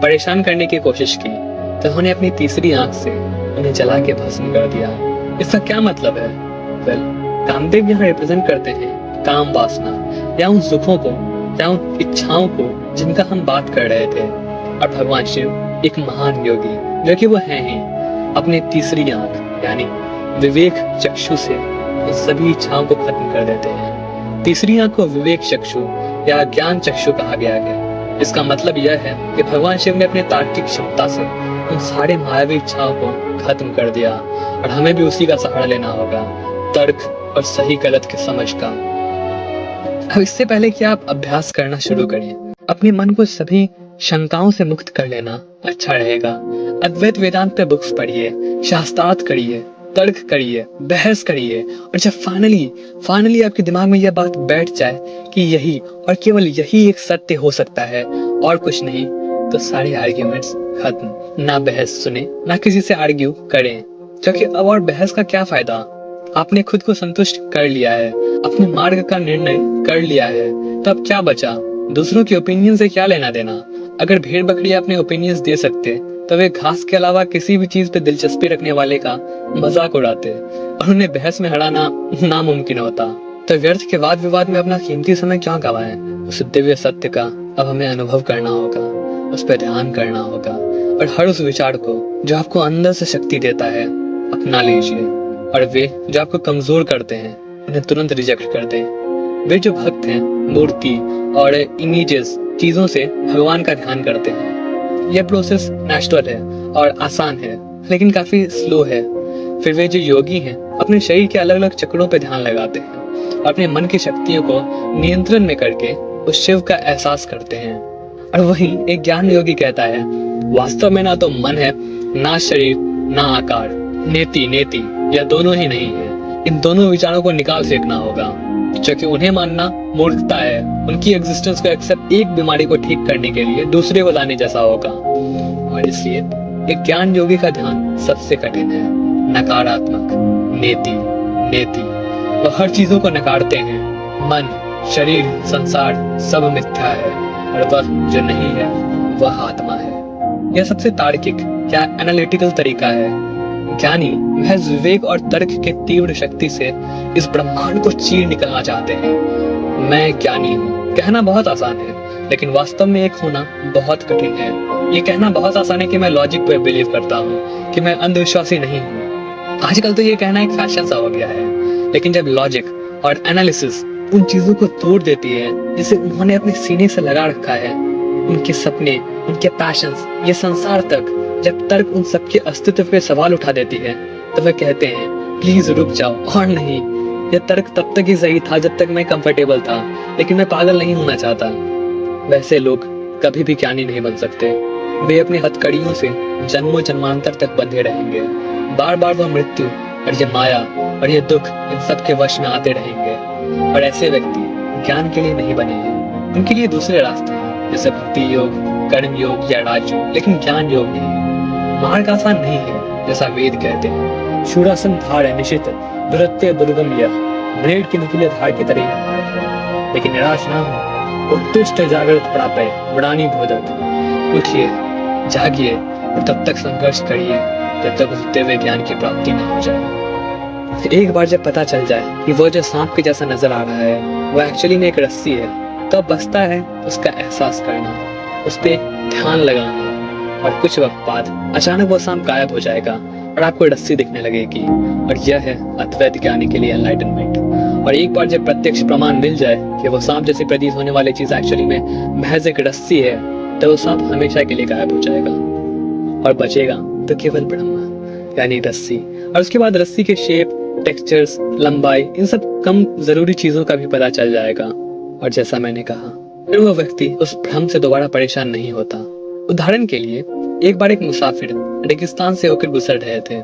परेशान करने की कोशिश की, तो उन्होंने अपनी तीसरी आंख से उन्हें जला के भस्म कर दिया। इसका क्या मतलब है? कामदेव यहाँ रिप्रेजेंट करते हैं काम वासना, या उन सुखों को या उन इच्छाओं को जिनका हम बात कर रहे थे। और भगवान शिव एक महान योगी, जो कि वो हैं ही, अपने तीसरी आंख यानी विवेक चक्षु से इन सभी इच्छाओं को खत्म कर देते हैं। तीसरी आंख को विवेक चक्षु या ज्ञान चक्षु कहा गया है। इसका मतलब यह है कि भगवान शिव ने अपने तार्किक क्षमता से उन सारे मायावी इच्छाओं को खत्म कर दिया, और हमें भी उसी का सहारा लेना होगा, तर्क और सही गलत की समझ का। अब इससे पहले कि आप अभ्यास करना शुरू करें, अपने मन को सभी शंकाओं से मुक्त कर लेना अच्छा रहेगा। अद्वैत वेदांत पे बुक्स पढ़िए, शास्त्रार्थ करिए, तर्क करिए, बहस करिए, और जब फाइनली आपके दिमाग में यह बात बैठ जाए कि यही और केवल यही एक सत्य हो सकता है और कुछ नहीं, तो सारे आर्ग्यूमेंट्स खत्म। ना बहस सुने, ना किसी से आर्ग्यू करें, क्योंकि अब और बहस का क्या फायदा? आपने खुद को संतुष्ट कर लिया है, अपने मार्ग का निर्णय कर लिया है, तो अब क्या बचा? दूसरों के ओपिनियन से क्या लेना देना? अगर भेड़ बकरी अपने ओपिनियंस दे सकते तो वे घास के अलावा किसी भी चीज पे दिलचस्पी रखने वाले का मजाक उड़ाते और उन्हें बहस में हराना नामुमकिन होता। तो व्यर्थ के वाद विवाद में अपना कीमती समय क्यों गवाएं? उस दिव्य सत्य का अब हमें अनुभव करना होगा, उस पर ध्यान करना होगा, और हर उस विचार को जो आपको अंदर से शक्ति देता है अपना लीजिए, और वे जो आपको कमजोर करते हैं उन्हें तुरंत रिजेक्ट कर दें। वे जो भक्त हैं मूर्ति और इमेजेस चीजों से भगवान का ध्यान करते हैं। यह प्रोसेस नेचुरल है और आसान है, लेकिन काफी स्लो है। फिर वे जो योगी हैं अपने शरीर के अलग अलग चक्रों पर ध्यान लगाते हैं और अपने मन की शक्तियों को नियंत्रण में करके उस शिव का एहसास करते हैं। और वहीं एक ज्ञान योगी कहता है, वास्तव में ना तो मन है, ना शरीर, ना आकार, नेति यह दोनों ही नहीं है। इन दोनों विचारों को निकाल फेंकना होगा, क्योंकि उन्हें मानना मूर्खता है। उनकी एग्जिस्टेंस को एक्सेप्ट एक बीमारी को ठीक करने के लिए दूसरे को लाने जैसा होगा। और इसलिए एक ज्ञान योगी का ध्यान सबसे कठिन है। नकारात्मक, नेति वह हर चीजों को नकारते हैं। मन, शरीर, संसार सब मिथ्या है, और वह जो नहीं है वह आत्मा है। यह सबसे तार्किक या एनालिटिकल तरीका है। ज्ञानी महज विवेक और तर्क के तीव्र शक्ति से इस ब्रह्मांड को चीर निकलना चाहते हैं। मैं ज्ञानी हूँ कहना बहुत आसान है, लेकिन वास्तव में एक होना बहुत कठिन है। ये कहना बहुत आसान है कि मैं लॉजिक पर बिलीव करता हूँ, कि मैं अंधविश्वासी नहीं हूँ। आजकल तो ये कहना एक फैशन सा हो गया है, लेकिन जब लॉजिक और एनालिसिस उन चीजों को तोड़ देती है जिसे उन्होंने अपने सीने से लगा रखा है, उनके सपने, उनके पैशंस, ये संसार तक, जब तर्क उन सबके अस्तित्व पे सवाल उठा देती है, तो वे कहते हैं प्लीज रुक जाओ, और नहीं, यह तर्क तब तक ही सही था जब तक मैं कंफर्टेबल था, लेकिन मैं पागल नहीं होना चाहता। वैसे लोग कभी भी ज्ञानी नहीं बन सकते। वे अपनी हथकड़ियों से जन्मों जन्मांतर तक बंधे रहेंगे। बार बार वह मृत्यु और ये माया और ये दुख इन सब के वश में आते रहेंगे। और ऐसे व्यक्ति ज्ञान के लिए नहीं बने हैं, उनके लिए दूसरे रास्ते हैं, जैसे भक्ति योग, कर्म योग या राजयोग, लेकिन ज्ञान योग नहीं। मार्ग आसान नहीं है, जैसा वेद कहते हैं। शूरासन धार है निशित, दुरत्य दुर्गम यह, ब्लेड की नुकीले धार की तरह। लेकिन निराश ना हो, उत्तुष्ट जागृत प्राप्त वडानी बोधक। उठिए, जागिए, और तब तक संघर्ष करिए जब तक उस दिव्य ज्ञान की प्राप्ति न हो जाए। एक बार जब पता चल जाए कि वो जो सांप के जैसा नजर आ रहा है वो एक्चुअली में एक रस्सी है, तो बचता है उसका एहसास करना, उस पर ध्यान लगाना, और कुछ वक्त बाद अचानक वो सांप गायब हो जाएगा और आपको रस्सी दिखने लगेगी। और यह है अद्वैत ज्ञानी के लिए एनलाइटनमेंट। और एक बार जब प्रत्यक्ष प्रमाण मिल जाए कि वो सांप जैसी प्रतीत होने वाली चीज एक्चुअली में महज एक रस्सी है, तो वो सांप हमेशा के लिए गायब हो जाएगा और बचेगा तो केवल ब्रह्म। यानी रस्सी। और उसके बाद रस्सी के शेप, टेक्सचर्स, लंबाई, इन सब कम जरूरी चीजों का भी पता चल जाएगा। और जैसा मैंने कहा, फिर वो व्यक्ति उस भ्रम से दोबारा परेशान नहीं होता। उदाहरण के लिए, एक बार एक मुसाफिर रेगिस्तान से होकर गुजर रहे थे।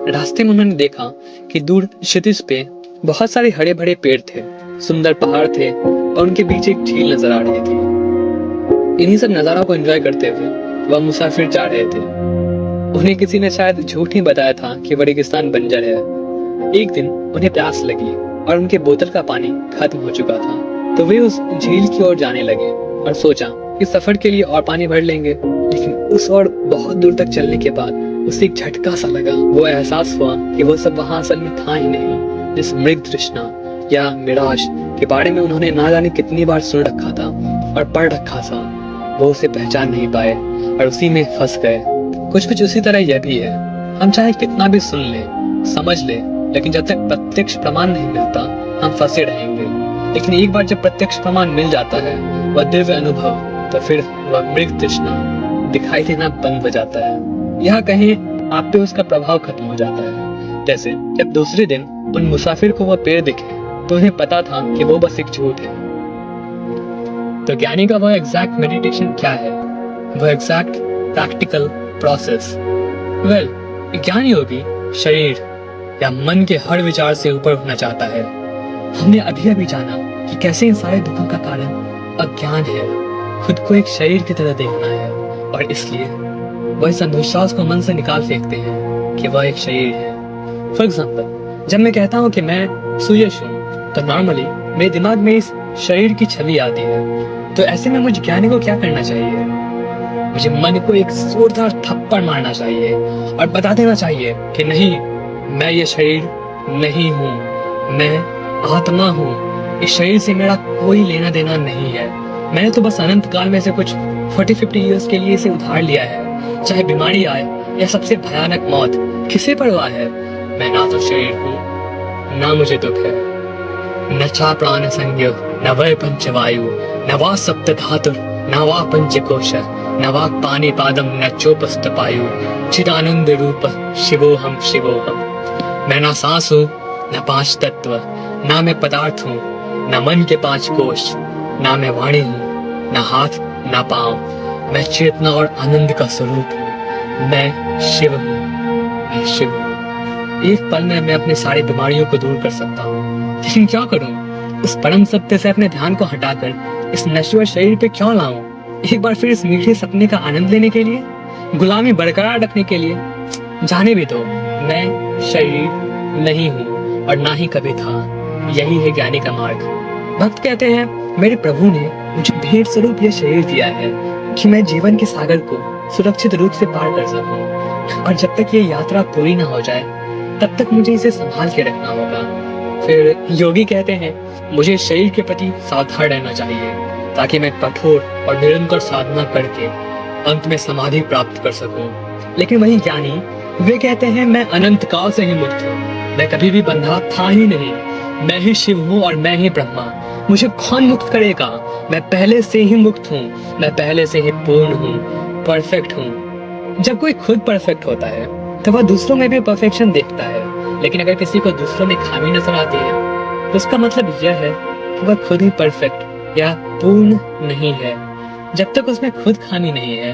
रास्ते में उन्होंने देखा कि दूर क्षितिज पे बहुत सारे हरे भरे पेड़ थे, सुंदर पहाड़ थे और उनके बीच एक झील नजर आ रही थी। इन्हीं सब नजारों को एंजॉय करते हुए वह मुसाफिर जा रहे थे। उन्हें किसी ने शायद झूठ ही बताया था कि वह रेगिस्तान बंजर है। एक दिन उन्हें प्यास लगी और उनके बोतल का पानी खत्म हो चुका था, तो वे उस झील की ओर जाने लगे और सोचा कि सफर के लिए और पानी भर लेंगे। लेकिन उस ओर बहुत दूर तक चलने के बाद उसे एक झटका सा लगा। वो एहसास हुआ कि वो सब वहां असल में था ही नहीं। जिस मृग तृष्णा या मिराज के बारे में उन्होंने ना जाने कितनी बार सुन रखा था और पढ़ रखा था, वो उसे पहचान नहीं पाए और उसी में फंस गए। कुछ उसी तरह यह भी है। हम चाहे कितना भी सुन ले, समझ ले, लेकिन जब तक प्रत्यक्ष प्रमाण नहीं मिलता हम फंसे रहेंगे। लेकिन एक बार जब प्रत्यक्ष प्रमाण मिल जाता है, वह दिव्य अनुभव, तो फिर वह मृग तृष्णा दिखाई देना बंद हो जाता है। यह कहें आप पे उसका प्रभाव खत्म हो जाता है। जैसे जब दूसरे दिन उन मुसाफिर को वह पेड़ दिखे तो उन्हें पता था कि वो बस एक झूठ है। तो ज्ञानी का वह एग्जैक्ट मेडिटेशन क्या है? वह एग्जैक्ट प्रैक्टिकल प्रोसेस। वेल, ज्ञानी योगी शरीर या मन के हर विचार से ऊपर उठना चाहता है। हमने अभी जाना कि कैसे इन सारे दुखों का कारण अज्ञान है। खुद को एक शरीर की तरह देखना है और इसलिए वह इस अंधविश्वास को मन से निकाल फेंकते हैं कि वह एक शरीर है। फॉर एग्जाम्पल, जब मैं कहता हूँ कि मैं सुयश हूँ, तो नॉर्मली मेरे दिमाग में इस शरीर की छवि आती है। तो ऐसे में मुझे ज्ञानी को क्या करना चाहिए? मुझे मन को एक जोरदार थप्पड़ मारना चाहिए और बता देना चाहिए कि नहीं, मैं ये शरीर नहीं हूँ, मैं आत्मा हूँ। इस शरीर से मेरा कोई लेना देना नहीं है। मैंने तो बस अनंत काल में से कुछ 40-50 ईयर्स के लिए इसे उधार लिया है। चाहे बीमारी आए या सबसे भयानक मौत, किसे परवाह है? मैं ना तो शरीर हूँ, ना मुझे दुख है। न चा प्राण संज्ञ, न वै पंचवायु, न वा सप्त धातुर, न वा पंचकोश, न वा पानी पादम, न चोपस्त पायु, चिदानंद रूप शिवोहम शिवोहम। मैं ना सांस हूँ, न 5 तत्व, ना मैं पदार्थ हूँ, न मन के 5 कोश, ना मैं वाणी हूँ, न हाथ न पाँव। मैं चेतना और आनंद का स्वरूप हूँ। मैं शिव हूँ, मैं शिव हूँ। एक पल में मैं अपनी सारी बीमारियों को दूर कर सकता हूँ। लेकिन क्या करूँ? उस परम सत्य से अपने ध्यान को हटाकर इस नश्वर शरीर पे क्यों लाऊं? एक बार फिर इस मीठे सपने का आनंद लेने के लिए, गुलामी बरकरार रखने के लिए? जाने भी दो, मैं शरीर नहीं हूँ और ना ही कभी था। यही है ज्ञानी का मार्ग। भक्त कहते हैं, मेरे प्रभु ने मुझे भेंट स्वरूप यह शरीर दिया है कि मैं जीवन के सागर को सुरक्षित रूप से पार कर सकूं। और जब तक ये यात्रा पूरी ना हो जाए, तब तक मुझे इसे संभाल के रखना होगा। फिर योगी कहते हैं, मुझे शरीर के प्रति सावधान रहना चाहिए ताकि मैं कठोर और निरंतर साधना करके अंत में समाधि प्राप्त कर सकूं। लेकिन वही ज्ञानी, वे कहते हैं, मैं अनंत काल से ही मुक्त हूँ, मैं कभी भी बंधा था ही नहीं, मैं ही शिव हूँ और मैं ही ब्रह्मा। मुझे कौन मुक्त करेगा? मैं पहले से ही मुक्त हूँ, मैं पहले से ही पूर्ण हूँ, परफेक्ट हूँ। जब कोई खुद परफेक्ट होता है तो वह दूसरों में भी परफेक्शन देखता है। लेकिन अगर किसी को दूसरों में खामी नजर आती है, तो उसका मतलब यह है कि वह खुद ही परफेक्ट या पूर्ण नहीं है। जब तक उसमें खुद खामी नहीं है,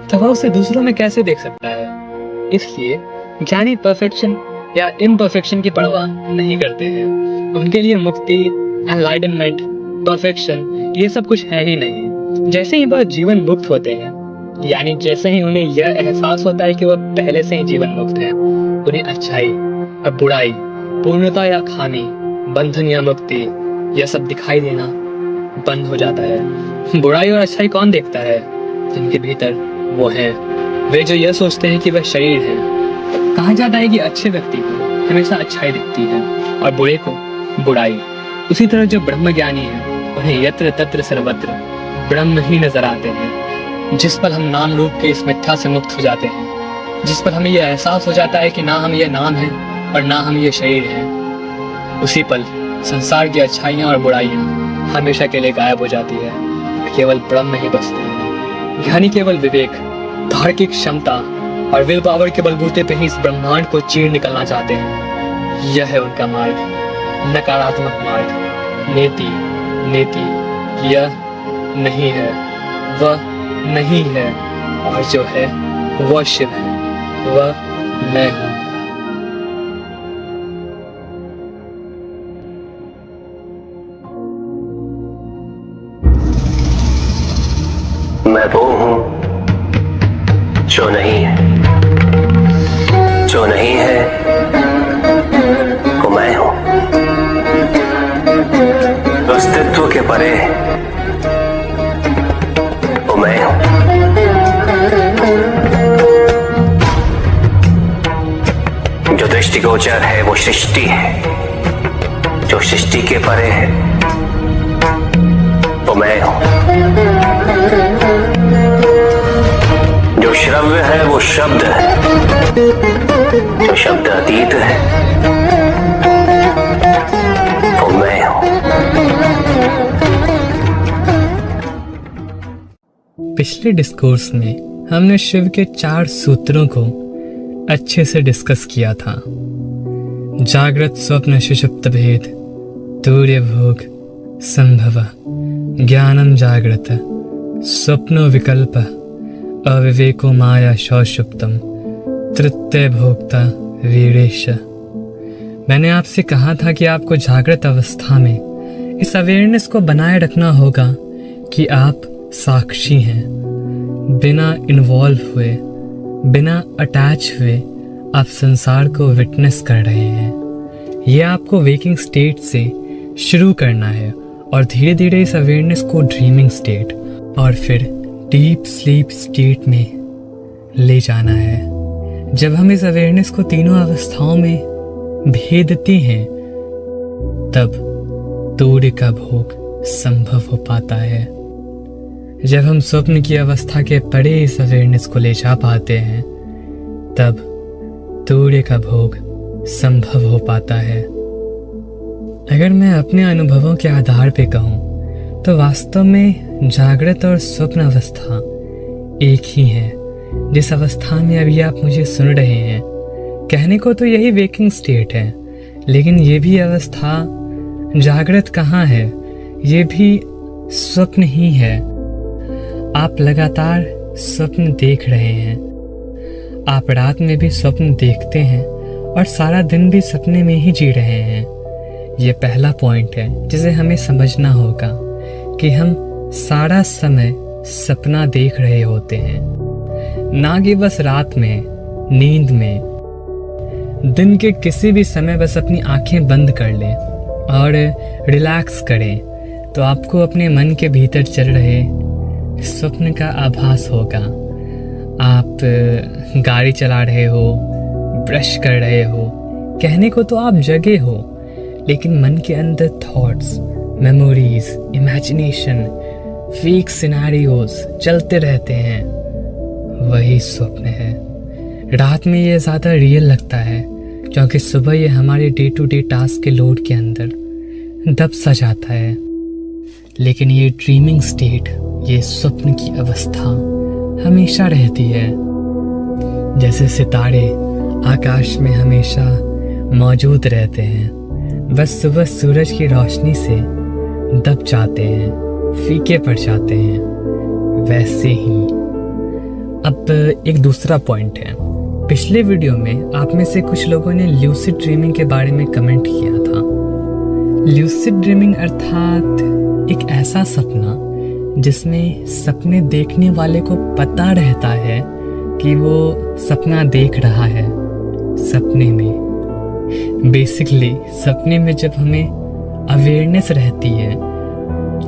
तो वह उसे दूसरों में कैसे देख सकता है? इसलिए ज्ञानी परफेक्शन या इम्परफेक्शन की परवाह नहीं करते हैं। उनके लिए मुक्ति, एनलाइटनमेंट, परफेक्शन ये सब कुछ है ही नहीं। जैसे ही वह जीवन मुक्त होते हैं, यानी जैसे ही उन्हें यह एहसास होता है कि वह पहले से ही जीवन मुक्त है, उन्हें अच्छाई और बुराई, पूर्णता या खामी, बंधन या मुक्ति, यह सब दिखाई देना बंद हो जाता है। बुराई और अच्छाई कौन देखता है? जिनके भीतर वो है, वे जो यह सोचते हैं कि वह शरीर है। कहा जाता है कि अच्छे व्यक्ति को हमेशा अच्छाई दिखती है और बुरे को बुराई। उसी तरह जो ब्रह्म ज्ञानी है, उन्हें यत्र तत्र सर्वत्र ब्रह्म ही नजर आते हैं। जिस पल हम नाम रूप के इस मिथ्या से मुक्त हो जाते हैं, जिस पल हमें यह एहसास हो जाता है कि ना हम ये नाम है और ना हम ये शरीर है, उसी पल संसार की अच्छाइयाँ और बुराइयाँ हमेशा के लिए गायब हो जाती है। केवल ब्रह्म ही बचता है। ज्ञानी केवल विवेक, तार्किक क्षमता और विल पावर के बलबूते पे ही इस ब्रह्मांड को चीर निकलना चाहते हैं। यह है उनका मार्ग, नकारात्मक मार्ग। नीति नीति यह नहीं है, वह नहीं है, और जो है वह शिव है, वह मैं हूँ। मैं वो हूं जो नहीं है, जो नहीं है वो मैं हूं। अस्तित्व के परे वो मैं हूं। जो दृष्टिगोचर है वो सृष्टि है, जो सृष्टि के परे है वो मैं हूं। जो श्रव्य है वो शब्द है, जो शब्द अतीत है वो मैं हूं। पिछले डिस्कोर्स में हमने शिव के 4 सूत्रों को अच्छे से डिस्कस किया था। जागृत स्वप्न सुषुप्त भेद, तूर्य भोग संभव, ज्ञानम जागृत, स्वप्नो विकल्प, अविवेको माया सौषुप्तम, तृतीय भोक्ता वीरेश। मैंने आपसे कहा था कि आपको जागृत अवस्था में इस अवेयरनेस को बनाए रखना होगा कि आप साक्षी हैं, बिना इन्वॉल्व हुए, बिना अटैच हुए आप संसार को विटनेस कर रहे हैं। ये आपको वेकिंग स्टेट से शुरू करना है और धीरे धीरे इस अवेयरनेस को ड्रीमिंग स्टेट और फिर डीप स्लीप स्टेट में ले जाना है। जब हम इस अवेयरनेस को तीनों अवस्थाओं में भेदते हैं तब तूर्य का भोग संभव हो पाता है। जब हम स्वप्न की अवस्था के परे इस अवेयरनेस को ले जा पाते हैं तब तूर्य का भोग संभव हो पाता है। अगर मैं अपने अनुभवों के आधार पे कहूँ तो वास्तव में जागृत और स्वप्न अवस्था एक ही है। जिस अवस्था में अभी आप मुझे सुन रहे हैं, कहने को तो यही वेकिंग स्टेट है, लेकिन ये भी अवस्था जागृत कहाँ है, ये भी स्वप्न ही है। आप लगातार स्वप्न देख रहे हैं, आप रात में भी स्वप्न देखते हैं और सारा दिन भी सपने में ही जी रहे हैं। ये पहला पॉइंट है जिसे हमें समझना होगा कि हम सारा समय सपना देख रहे होते हैं, ना कि बस रात में, नींद में। दिन के किसी भी समय बस अपनी आंखें बंद कर लें और रिलैक्स करें तो आपको अपने मन के भीतर चल रहे स्वप्न का आभास होगा। आप गाड़ी चला रहे हो, ब्रश कर रहे हो, कहने को तो आप जगे हो, लेकिन मन के अंदर thoughts, memories, imagination, fake scenarios चलते रहते हैं। वही स्वप्न है। रात में ये ज़्यादा रियल लगता है क्योंकि सुबह ये हमारे डे टू डे टास्क के लोड के अंदर दब सा जाता है, लेकिन ये ड्रीमिंग स्टेट, ये स्वप्न की अवस्था हमेशा रहती है। जैसे सितारे आकाश में हमेशा मौजूद रहते हैं, बस सुबह सूरज की रोशनी से दब जाते हैं, फीके पड़ जाते हैं, वैसे ही। अब एक दूसरा पॉइंट है। पिछले वीडियो में आप में से कुछ लोगों ने ल्यूसिड ड्रीमिंग के बारे में कमेंट किया था। ल्यूसिड ड्रीमिंग अर्थात एक ऐसा सपना जिसमें सपने देखने वाले को पता रहता है कि वो सपना देख रहा है। सपने में बेसिकली सपने में जब हमें अवेयरनेस रहती है,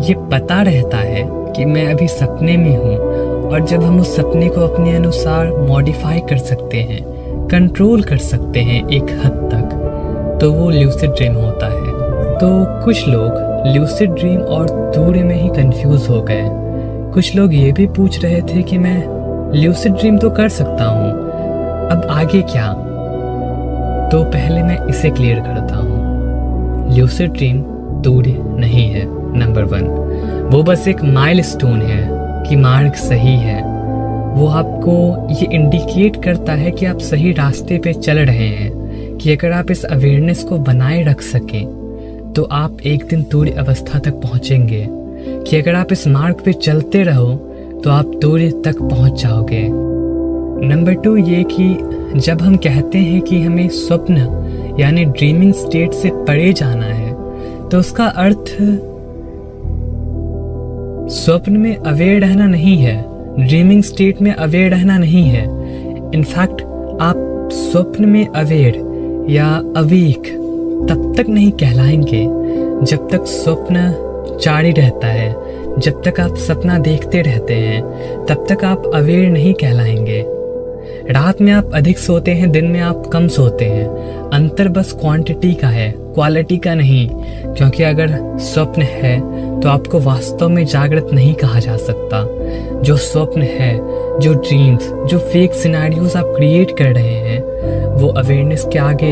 ये पता रहता है कि मैं अभी सपने में हूँ, और जब हम उस सपने को अपने अनुसार मॉडिफाई कर सकते हैं, कंट्रोल कर सकते हैं एक हद तक, तो वो ल्यूसिड ड्रीम होता है। तो कुछ लोग ल्यूसिड ड्रीम और तूर्य में ही कंफ्यूज हो गए। कुछ लोग ये भी पूछ रहे थे कि मैं ल्यूसिड ड्रीम तो कर सकता हूँ, अब आगे क्या? तो पहले मैं इसे क्लियर करता हूँ। ल्यूसिड ड्रीम तूर्य नहीं है, नंबर 1। वो बस एक माइलस्टोन है कि मार्ग सही है। वो आपको ये इंडिकेट करता है कि आप सही रास्ते पे चल रहे हैं, कि अगर आप इस अवेयरनेस को बनाए रख सकें तो आप एक दिन तुरी अवस्था तक पहुंचेंगे, कि अगर आप इस मार्ग पे चलते रहो तो आप तुरी तक पहुंच जाओगे। नंबर 2 ये कि जब हम कहते हैं कि हमें स्वप्न यानी ड्रीमिंग स्टेट से परे जाना है, तो उसका अर्थ स्वप्न में अवेयर रहना नहीं है, ड्रीमिंग स्टेट में अवेयर रहना नहीं है। इनफैक्ट आप स्वप्न में अवेयर या अवीक तब तक नहीं कहलाएंगे जब तक स्वप्न जारी रहता है, जब तक आप सपना देखते रहते हैं तब तक आप अवेयर नहीं कहलाएंगे। रात में आप अधिक सोते हैं, दिन में आप कम सोते हैं, अंतर बस क्वांटिटी का है, क्वालिटी का नहीं। क्योंकि अगर स्वप्न है तो आपको वास्तव में जागृत नहीं कहा जा सकता। जो स्वप्न है, जो ड्रीम्स, जो फेक सिनेरियोज आप क्रिएट कर रहे हैं, वो अवेयरनेस के आगे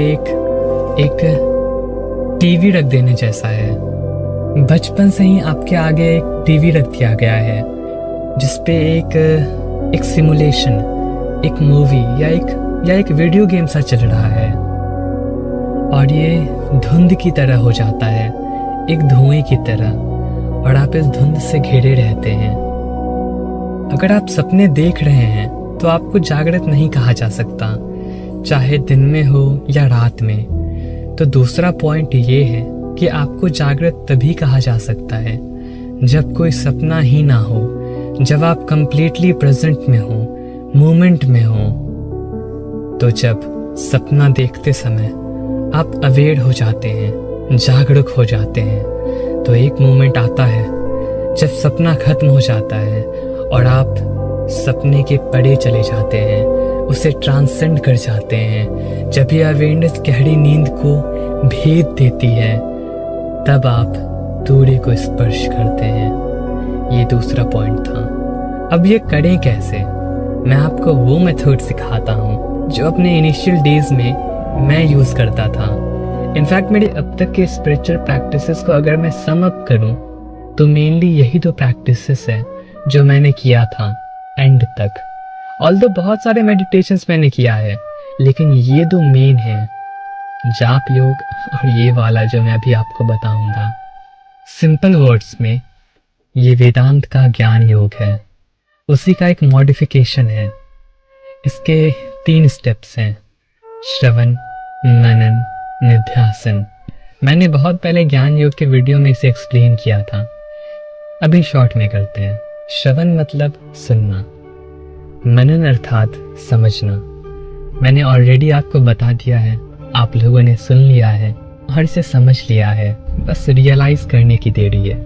एक टीवी रख देने जैसा है। बचपन से ही आपके आगे एक टीवी रख दिया गया है जिसपे एक सिमुलेशन, एक मूवी या एक वीडियो गेम सा चल रहा है, और ये धुंध की तरह हो जाता है, एक धुएं की तरह, और आप इस धुंध से घिरे रहते हैं। अगर आप सपने देख रहे हैं तो आपको जागृत नहीं कहा जा सकता, चाहे दिन में हो या रात में। तो दूसरा पॉइंट ये है कि आपको जागृत तभी कहा जा सकता है जब कोई सपना ही ना हो, जब आप कंप्लीटली प्रेजेंट में हो, मोमेंट में हो। तो जब सपना देखते समय आप अवेयर हो जाते हैं, जागरूक हो जाते हैं, तो एक मोमेंट आता है जब सपना खत्म हो जाता है और आप सपने के परे चले जाते हैं, उसे ट्रांसेंड कर जाते हैं। जब ये अवेयरनेस गहरी नींद को भेद देती है, तब आप दूरी को स्पर्श करते हैं। ये दूसरा पॉइंट था। अब ये करें कैसे? मैं आपको वो मेथड सिखाता हूँ जो अपने इनिशियल डेज में मैं यूज़ करता था। इनफैक्ट मेरे अब तक के स्पिरिचुअल प्रैक्टिसेस को अगर मैं सम अप करूँ तो मेनली यही 2 प्रैक्टिसेस है जो मैंने किया था एंड तक। ऑल्दो बहुत सारे मेडिटेशंस मैंने किया है, लेकिन ये 2 मेन हैं, जाप योग और ये वाला जो मैं अभी आपको बताऊंगा। सिंपल वर्ड्स में ये वेदांत का ज्ञान योग है, उसी का एक मॉडिफिकेशन है। इसके 3 स्टेप्स हैं, श्रवण, मनन, निध्यासन। मैंने बहुत पहले ज्ञान योग के वीडियो में इसे एक्सप्लेन किया था, अभी शॉर्ट में करते हैं। श्रवण मतलब सुनना, मनन अर्थात समझना। मैंने ऑलरेडी आपको बता दिया है, आप लोगों ने सुन लिया है और इसे समझ लिया है, बस रियलाइज करने की देरी है।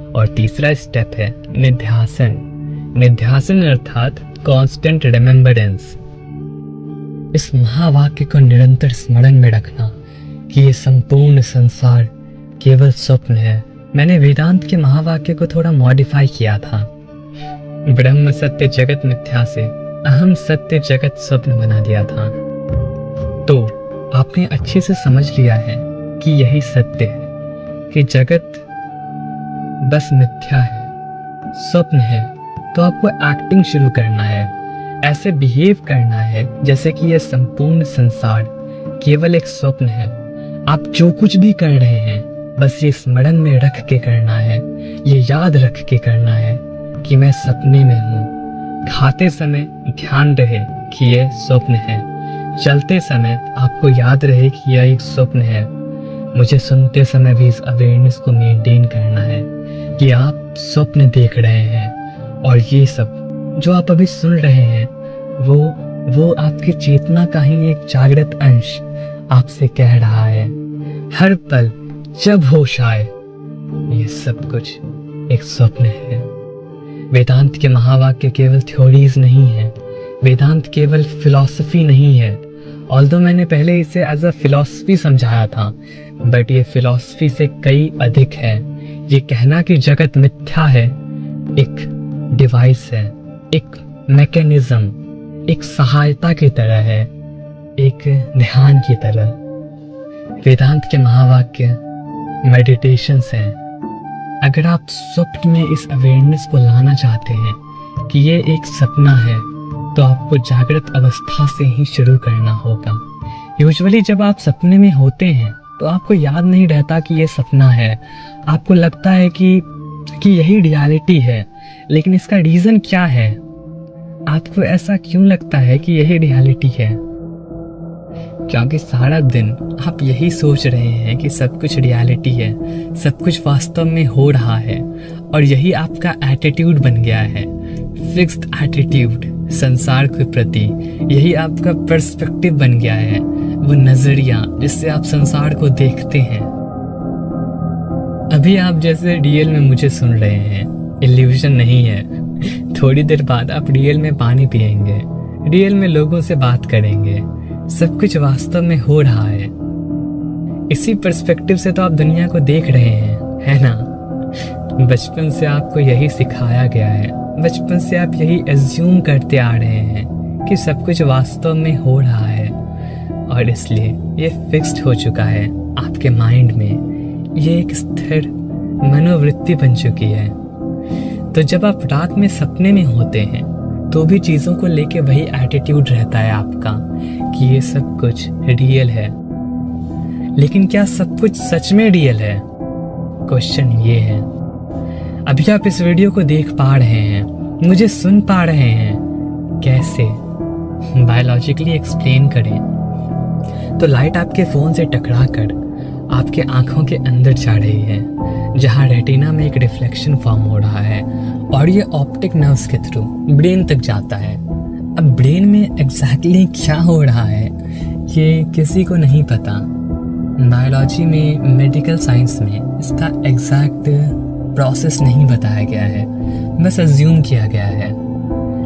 और तीसरा स्टेप है निध्यासन। निध्यासन अर्थात कांस्टेंट रिमेम्बरेंस। इस महावाक्य को निरंतर स्मरण में रखना कि ये संपूर्ण संसार केवल स्वप्न है। मैंने वेदांत के महावाक्य को थोड़ा मॉडिफाई किया था। ब्रह्म सत्य जगत मिथ्या से अहम सत्य जगत स्वप्न बना दिया था। तो आपने अच्छे से समझ लिया है कि यही सत्य है, कि जगत बस मिथ्या है, स्वप्न है। तो आपको एक्टिंग शुरू करना है, ऐसे बिहेव करना है जैसे कि यह संपूर्ण संसार केवल एक स्वप्न है। आप जो कुछ भी कर रहे हैं बस ये स्मरण में रख के करना है, ये याद रख के करना है कि मैं सपने में हूँ। खाते समय ध्यान रहे कि यह स्वप्न है, चलते समय आपको याद रहे कि यह एक स्वप्न है। मुझे सुनते समय भी इस अवेयरनेस को मेंटेन करना है कि आप स्वप्न देख रहे हैं, और ये सब जो आप अभी सुन रहे हैं वो आपकी चेतना का ही एक जागृत अंश आपसे कह रहा है। हर पल जब होश आए ये सब कुछ एक स्वप्न है। वेदांत के महावाक्य केवल थ्योरीज नहीं है, वेदांत केवल फिलॉसफी नहीं है। ऑल्दो मैंने पहले इसे एज अ फिलॉसफी समझाया था, बट ये फिलॉसफी से कई अधिक है। ये कहना कि जगत मिथ्या है एक डिवाइस है, एक मैकेनिज्म, एक सहायता की तरह है, एक ध्यान की तरह। वेदांत के महावाक्य मेडिटेशंस हैं। अगर आप स्वप्न में इस अवेयरनेस को लाना चाहते हैं कि ये एक सपना है, तो आपको जागृत अवस्था से ही शुरू करना होगा। यूजुअली जब आप सपने में होते हैं तो आपको याद नहीं रहता कि ये सपना है, आपको लगता है कि यही रियलिटी है। लेकिन इसका रीज़न क्या है? आपको ऐसा क्यों लगता है कि यही रियलिटी है? क्योंकि सारा दिन आप यही सोच रहे हैं कि सब कुछ रियलिटी है, सब कुछ वास्तव में हो रहा है, और यही आपका एटीट्यूड बन गया है, फिक्स्ड एटीट्यूड संसार के प्रति। यही आपका पर्सपेक्टिव बन गया है, वो नज़रिया जिससे आप संसार को देखते हैं। अभी आप जैसे रियल में मुझे सुन रहे हैं, इल्यूजन नहीं है। थोड़ी देर बाद आप रियल में पानी पिएंगे, रियल में लोगों से बात करेंगे, सब कुछ वास्तव में हो रहा है। इसी पर्सपेक्टिव से तो आप दुनिया को देख रहे हैं, है ना? बचपन से आपको यही सिखाया गया है, बचपन से आप यही एज्यूम करते आ रहे हैं कि सब कुछ वास्तव में हो रहा है, और इसलिए ये फिक्स्ड हो चुका है आपके माइंड में। ये एक स्थिर मनोवृत्ति बन चुकी है। तो जब आप रात में सपने में होते हैं तो भी चीज़ों को लेके वही एटीट्यूड रहता है आपका कि ये सब कुछ रियल है। लेकिन क्या सब कुछ सच में रियल है? क्वेश्चन ये है। अभी आप इस वीडियो को देख पा रहे हैं, मुझे सुन पा रहे हैं, कैसे? बायोलॉजिकली एक्सप्लेन करें तो लाइट आपके फ़ोन से टकरा कर आपके आँखों के अंदर जा रही है, जहाँ रेटिना में एक रिफ्लेक्शन फॉर्म हो रहा है, और ये ऑप्टिक नर्व्स के थ्रू ब्रेन तक जाता है। अब ब्रेन में एग्जैक्टली क्या हो रहा है ये किसी को नहीं पता। बायोलॉजी में, मेडिकल साइंस में इसका एग्जैक्ट प्रोसेस नहीं बताया गया है, बस अज्यूम किया गया है।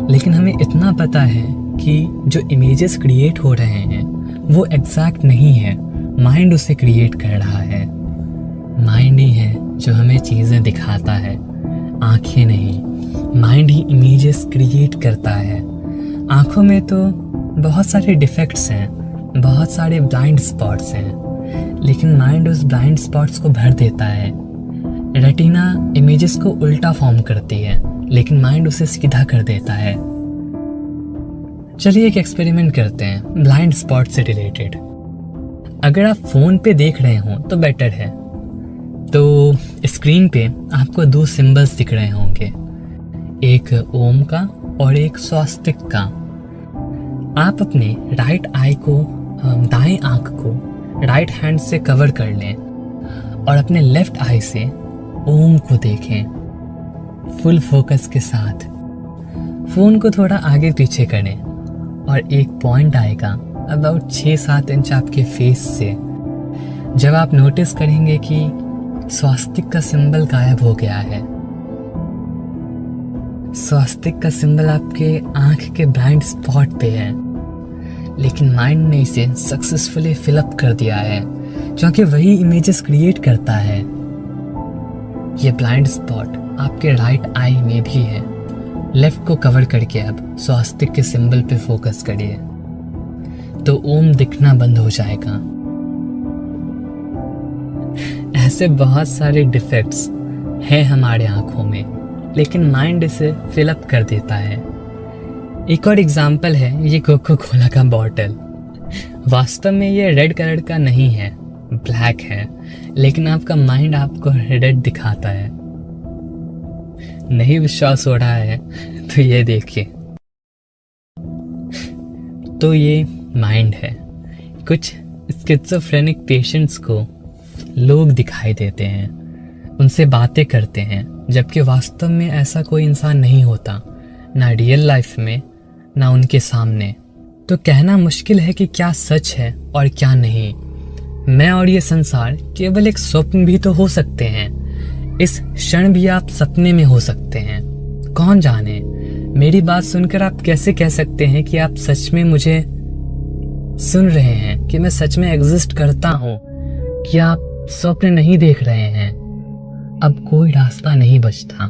लेकिन हमें इतना पता है कि जो इमेजेस क्रिएट हो रहे हैं वो एग्जैक्ट नहीं है, माइंड उसे क्रिएट कर रहा है। माइंड ही है जो हमें चीज़ें दिखाता है, आंखें नहीं। माइंड ही इमेजेस क्रिएट करता है। आंखों में तो बहुत सारे डिफेक्ट्स हैं, बहुत सारे ब्लाइंड स्पॉट्स हैं, लेकिन माइंड उस ब्लाइंड स्पॉट्स को भर देता है। रेटिना इमेजेस को उल्टा फॉर्म करती है, लेकिन माइंड उसे सीधा कर देता है। चलिए एक एक्सपेरिमेंट करते हैं ब्लाइंड स्पॉट से रिलेटेड। अगर आप फ़ोन पे देख रहे हो तो बेटर है। तो स्क्रीन पे आपको दो सिंबल्स दिख रहे होंगे, एक ओम का और एक स्वास्तिक का। आप अपने राइट आई को, दाएं आंख को राइट हैंड से कवर कर लें और अपने लेफ्ट आई से ओम को देखें फुल फोकस के साथ। फ़ोन को थोड़ा आगे पीछे करें और एक पॉइंट आएगा अबाउट 6-7 इंच आपके फेस से। जब आप नोटिस करेंगे कि स्वास्तिक का सिंबल गायब हो गया है, स्वास्तिक का सिंबल आपके आंख के ब्लाइंड स्पॉट पे है, लेकिन माइंड ने इसे सक्सेसफुली फिलअप कर दिया है, क्योंकि वही इमेजेस क्रिएट करता है। ये ब्लाइंड स्पॉट आपके राइट आई में भी है। लेफ्ट को कवर करके अब स्वास्तिक के सिंबल पे फोकस करिए तो ओम दिखना बंद हो जाएगा। ऐसे बहुत सारे डिफेक्ट्स हैं हमारे आंखों में, लेकिन माइंड इसे फिलअप कर देता है। एक और एग्जाम्पल है ये कोको कोला का बॉटल। वास्तव में ये रेड कलर का नहीं है, ब्लैक है, लेकिन आपका माइंड आपको रेड दिखाता है। नहीं विश्वास हो रहा है तो ये देखिए। तो ये माइंड है। कुछ स्किज़ोफ्रेनिक पेशेंट्स को लोग दिखाई देते हैं, उनसे बातें करते हैं, जबकि वास्तव में ऐसा कोई इंसान नहीं होता, ना रियल लाइफ में ना उनके सामने। तो कहना मुश्किल है कि क्या सच है और क्या नहीं। मैं और ये संसार केवल एक स्वप्न भी तो हो सकते हैं। इस क्षण भी आप सपने में हो सकते हैं, कौन जाने। मेरी बात सुनकर आप कैसे कह सकते हैं कि आप सच में मुझे सुन रहे हैं, कि मैं सच में एग्जिस्ट करता हूँ, कि आप स्वप्न नहीं देख रहे हैं। अब कोई रास्ता नहीं बचता,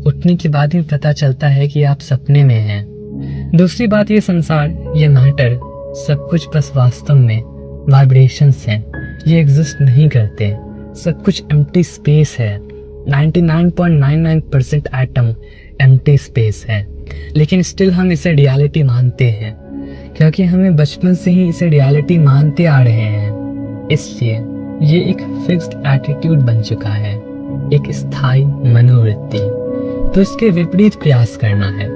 उठने के बाद ही पता चलता है कि आप सपने में हैं। दूसरी बात, ये संसार, ये मैटर, सब कुछ बस वास्तव में वाइब्रेशंस हैं, ये एग्जिस्ट नहीं करते। सब कुछ एम्प्टी स्पेस है, 99.99% एटम एम्प्टी स्पेस है, लेकिन स्टिल हम इसे रियलिटी मानते हैं क्योंकि हमें बचपन से ही इसे रियलिटी मानते आ रहे हैं। इसलिए ये एक फिक्स्ड एटीट्यूड बन चुका है, एक स्थायी मनोवृत्ति। तो इसके विपरीत प्रयास करना है।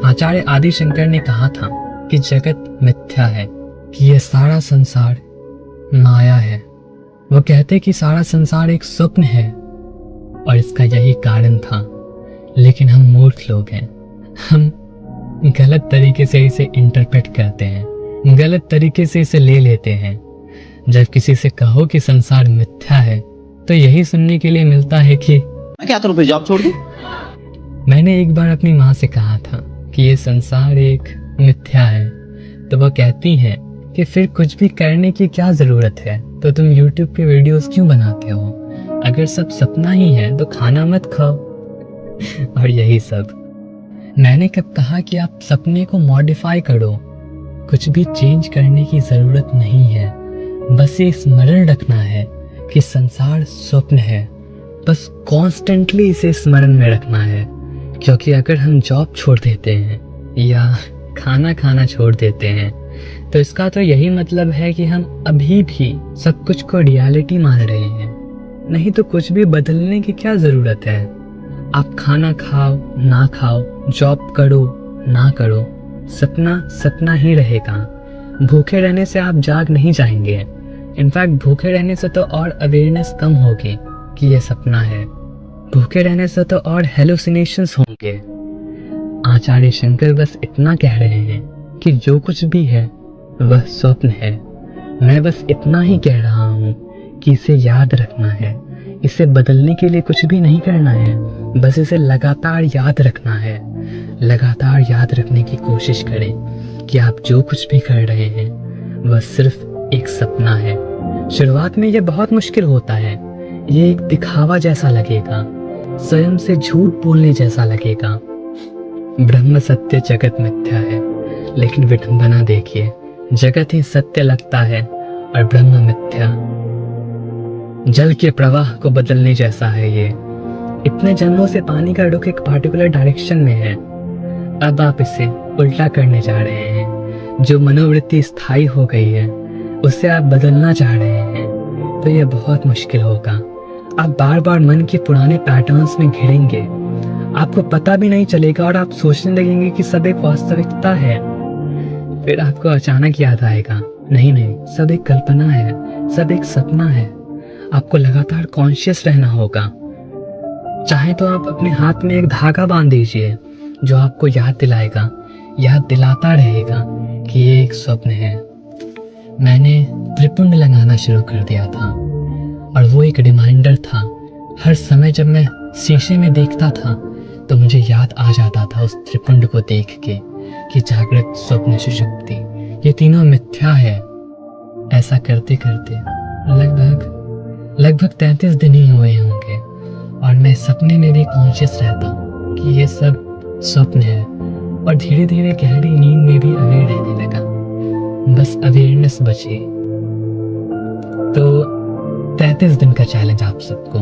आचार्य आदि शंकर ने कहा था कि जगत मिथ्या है, कि यह सारा संसार माया है। वो कहते कि सारा संसार एक स्वप्न है और इसका यही कारण था। लेकिन हम मूर्ख लोग हैं, हम गलत तरीके से इसे इंटरप्रेट करते हैं, गलत तरीके से इसे ले लेते हैं। जब किसी से कहो कि संसार मिथ्या है तो यही सुनने के लिए मिलता है कि मैं क्या करूं, फिर जॉब छोड़ दूं? मैंने एक बार अपनी माँ से कहा था कि ये संसार एक मिथ्या है, तो वह कहती है कि फिर कुछ भी करने की क्या जरूरत है, तो तुम YouTube पे वीडियोस क्यों बनाते हो? अगर सब सपना ही है तो खाना मत खाओ। और यही सब। मैंने कब कहा कि आप सपने को मॉडिफाई करो? कुछ भी चेंज करने की जरूरत नहीं है, बस ये स्मरण रखना है कि संसार स्वप्न है। बस कॉन्स्टेंटली इसे स्मरण में रखना है, क्योंकि अगर हम जॉब छोड़ देते हैं या खाना खाना छोड़ देते हैं तो इसका तो यही मतलब है कि हम अभी भी सब कुछ को रियलिटी मान रहे हैं। नहीं तो कुछ भी बदलने की क्या जरूरत है? आप खाना खाओ ना खाओ, जॉब करो ना करो, सपना सपना ही रहेगा। भूखे रहने से आप जाग नहीं जाएंगे। इनफैक्ट भूखे रहने से तो और अवेयरनेस कम होगी कि ये सपना है। भूखे रहने से तो और हेलुसिनेशंस होंगे। आचार्य शंकर बस इतना कह रहे हैं कि जो कुछ भी है वह स्वप्न है। मैं बस इतना ही कह रहा हूँ कि इसे याद रखना है। इसे बदलने के लिए कुछ भी नहीं करना है, बस इसे लगातार याद रखना है। लगातार याद रखने की कोशिश करें कि आप जो कुछ भी कर रहे हैं वह सिर्फ एक सपना है। शुरुआत में यह बहुत मुश्किल होता है। ये एक दिखावा जैसा लगेगा, स्वयं से झूठ बोलने जैसा लगेगा। ब्रह्म सत्य जगत मिथ्या है, लेकिन विडंबना देखिए, जगत ही सत्य लगता है और ब्रह्म मिथ्या। जल के प्रवाह को बदलने जैसा है ये। इतने जन्मों से पानी का रुख एक पार्टिकुलर डायरेक्शन में है, अब आप इसे उल्टा करने जा रहे हैं। जो मनोवृत्ति स्थायी हो गई है उसे आप बदलना चाह रहे हैं, तो यह बहुत मुश्किल होगा। आप बार बार मन के पुराने पैटर्न्स में घिरेंगे, आपको पता भी नहीं चलेगा और आप सोचने लगेंगे कि सब एक वास्तविकता है। फिर आपको अचानक याद आएगा, नहीं नहीं, सब एक कल्पना है, सब एक सपना है। आपको लगातार कॉन्शियस रहना होगा। चाहे तो आप अपने हाथ में एक धागा बांध दीजिए जो आपको याद दिलाएगा, याद दिलाता रहेगा कि ये एक स्वप्न है। मैंने त्रिपुंड लगाना शुरू कर दिया था और वो एक रिमाइंडर था। हर समय जब मैं शीशे में देखता था तो मुझे याद आ जाता था उस त्रिपुंड को देख के कि जागृत, स्वप्न, सुषुप्ति ये तीनों मिथ्या है। ऐसा करते करते लगभग 33 दिन ही हुए होंगे और मैं सपने में भी कॉन्शियस रहता कि ये सब स्वप्न है और धीरे धीरे गहरी नींद में भी अवेयर रहने लगा। बस अवेयरनेस बची। तो 33 दिन का चैलेंज आप सबको।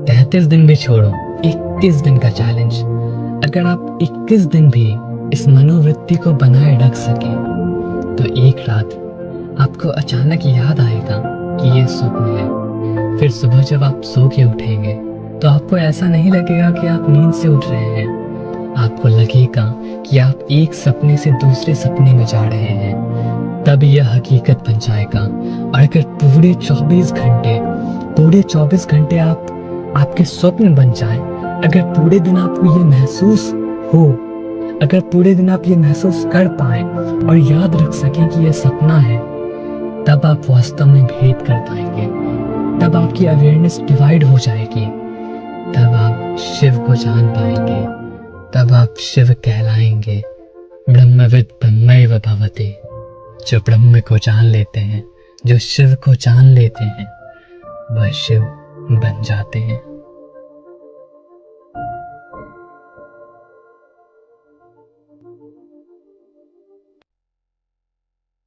33 दिन भी छोड़ो, 21 दिन का चैलेंज। अगर आप 21 दिन भी इस मनोवृत्ति को बनाए रख सके तो एक रात आपको अचानक याद आएगा कि ये स्वप्न है। फिर सुबह जब आप सो के उठेंगे तो आपको ऐसा नहीं लगेगा कि आप नींद से उठ रहे हैं। आपको लगेगा कि आप एक सपने से दूसरे सपने में जा रहे हैं। तब यह हकीकत बन जाएगा। और अगर पूरे 24 घंटे आपके स्वप्न बन जाए, अगर पूरे दिन आपको ये महसूस हो, अगर पूरे दिन आप ये महसूस कर पाए और याद रख सकें कि यह सपना है, तब आप वास्तव में भेद कर पाएंगे। तब आपकी अवेयरनेस डिवाइड हो जाएगी। तब आप शिव को जान पाएंगे। तब आप शिव कहलाएंगे। ब्रह्मविद ब्रह्मैव भवति। जो ब्रह्म को जान लेते हैं, जो शिव को जान लेते हैं, वह शिव बन जाते हैं।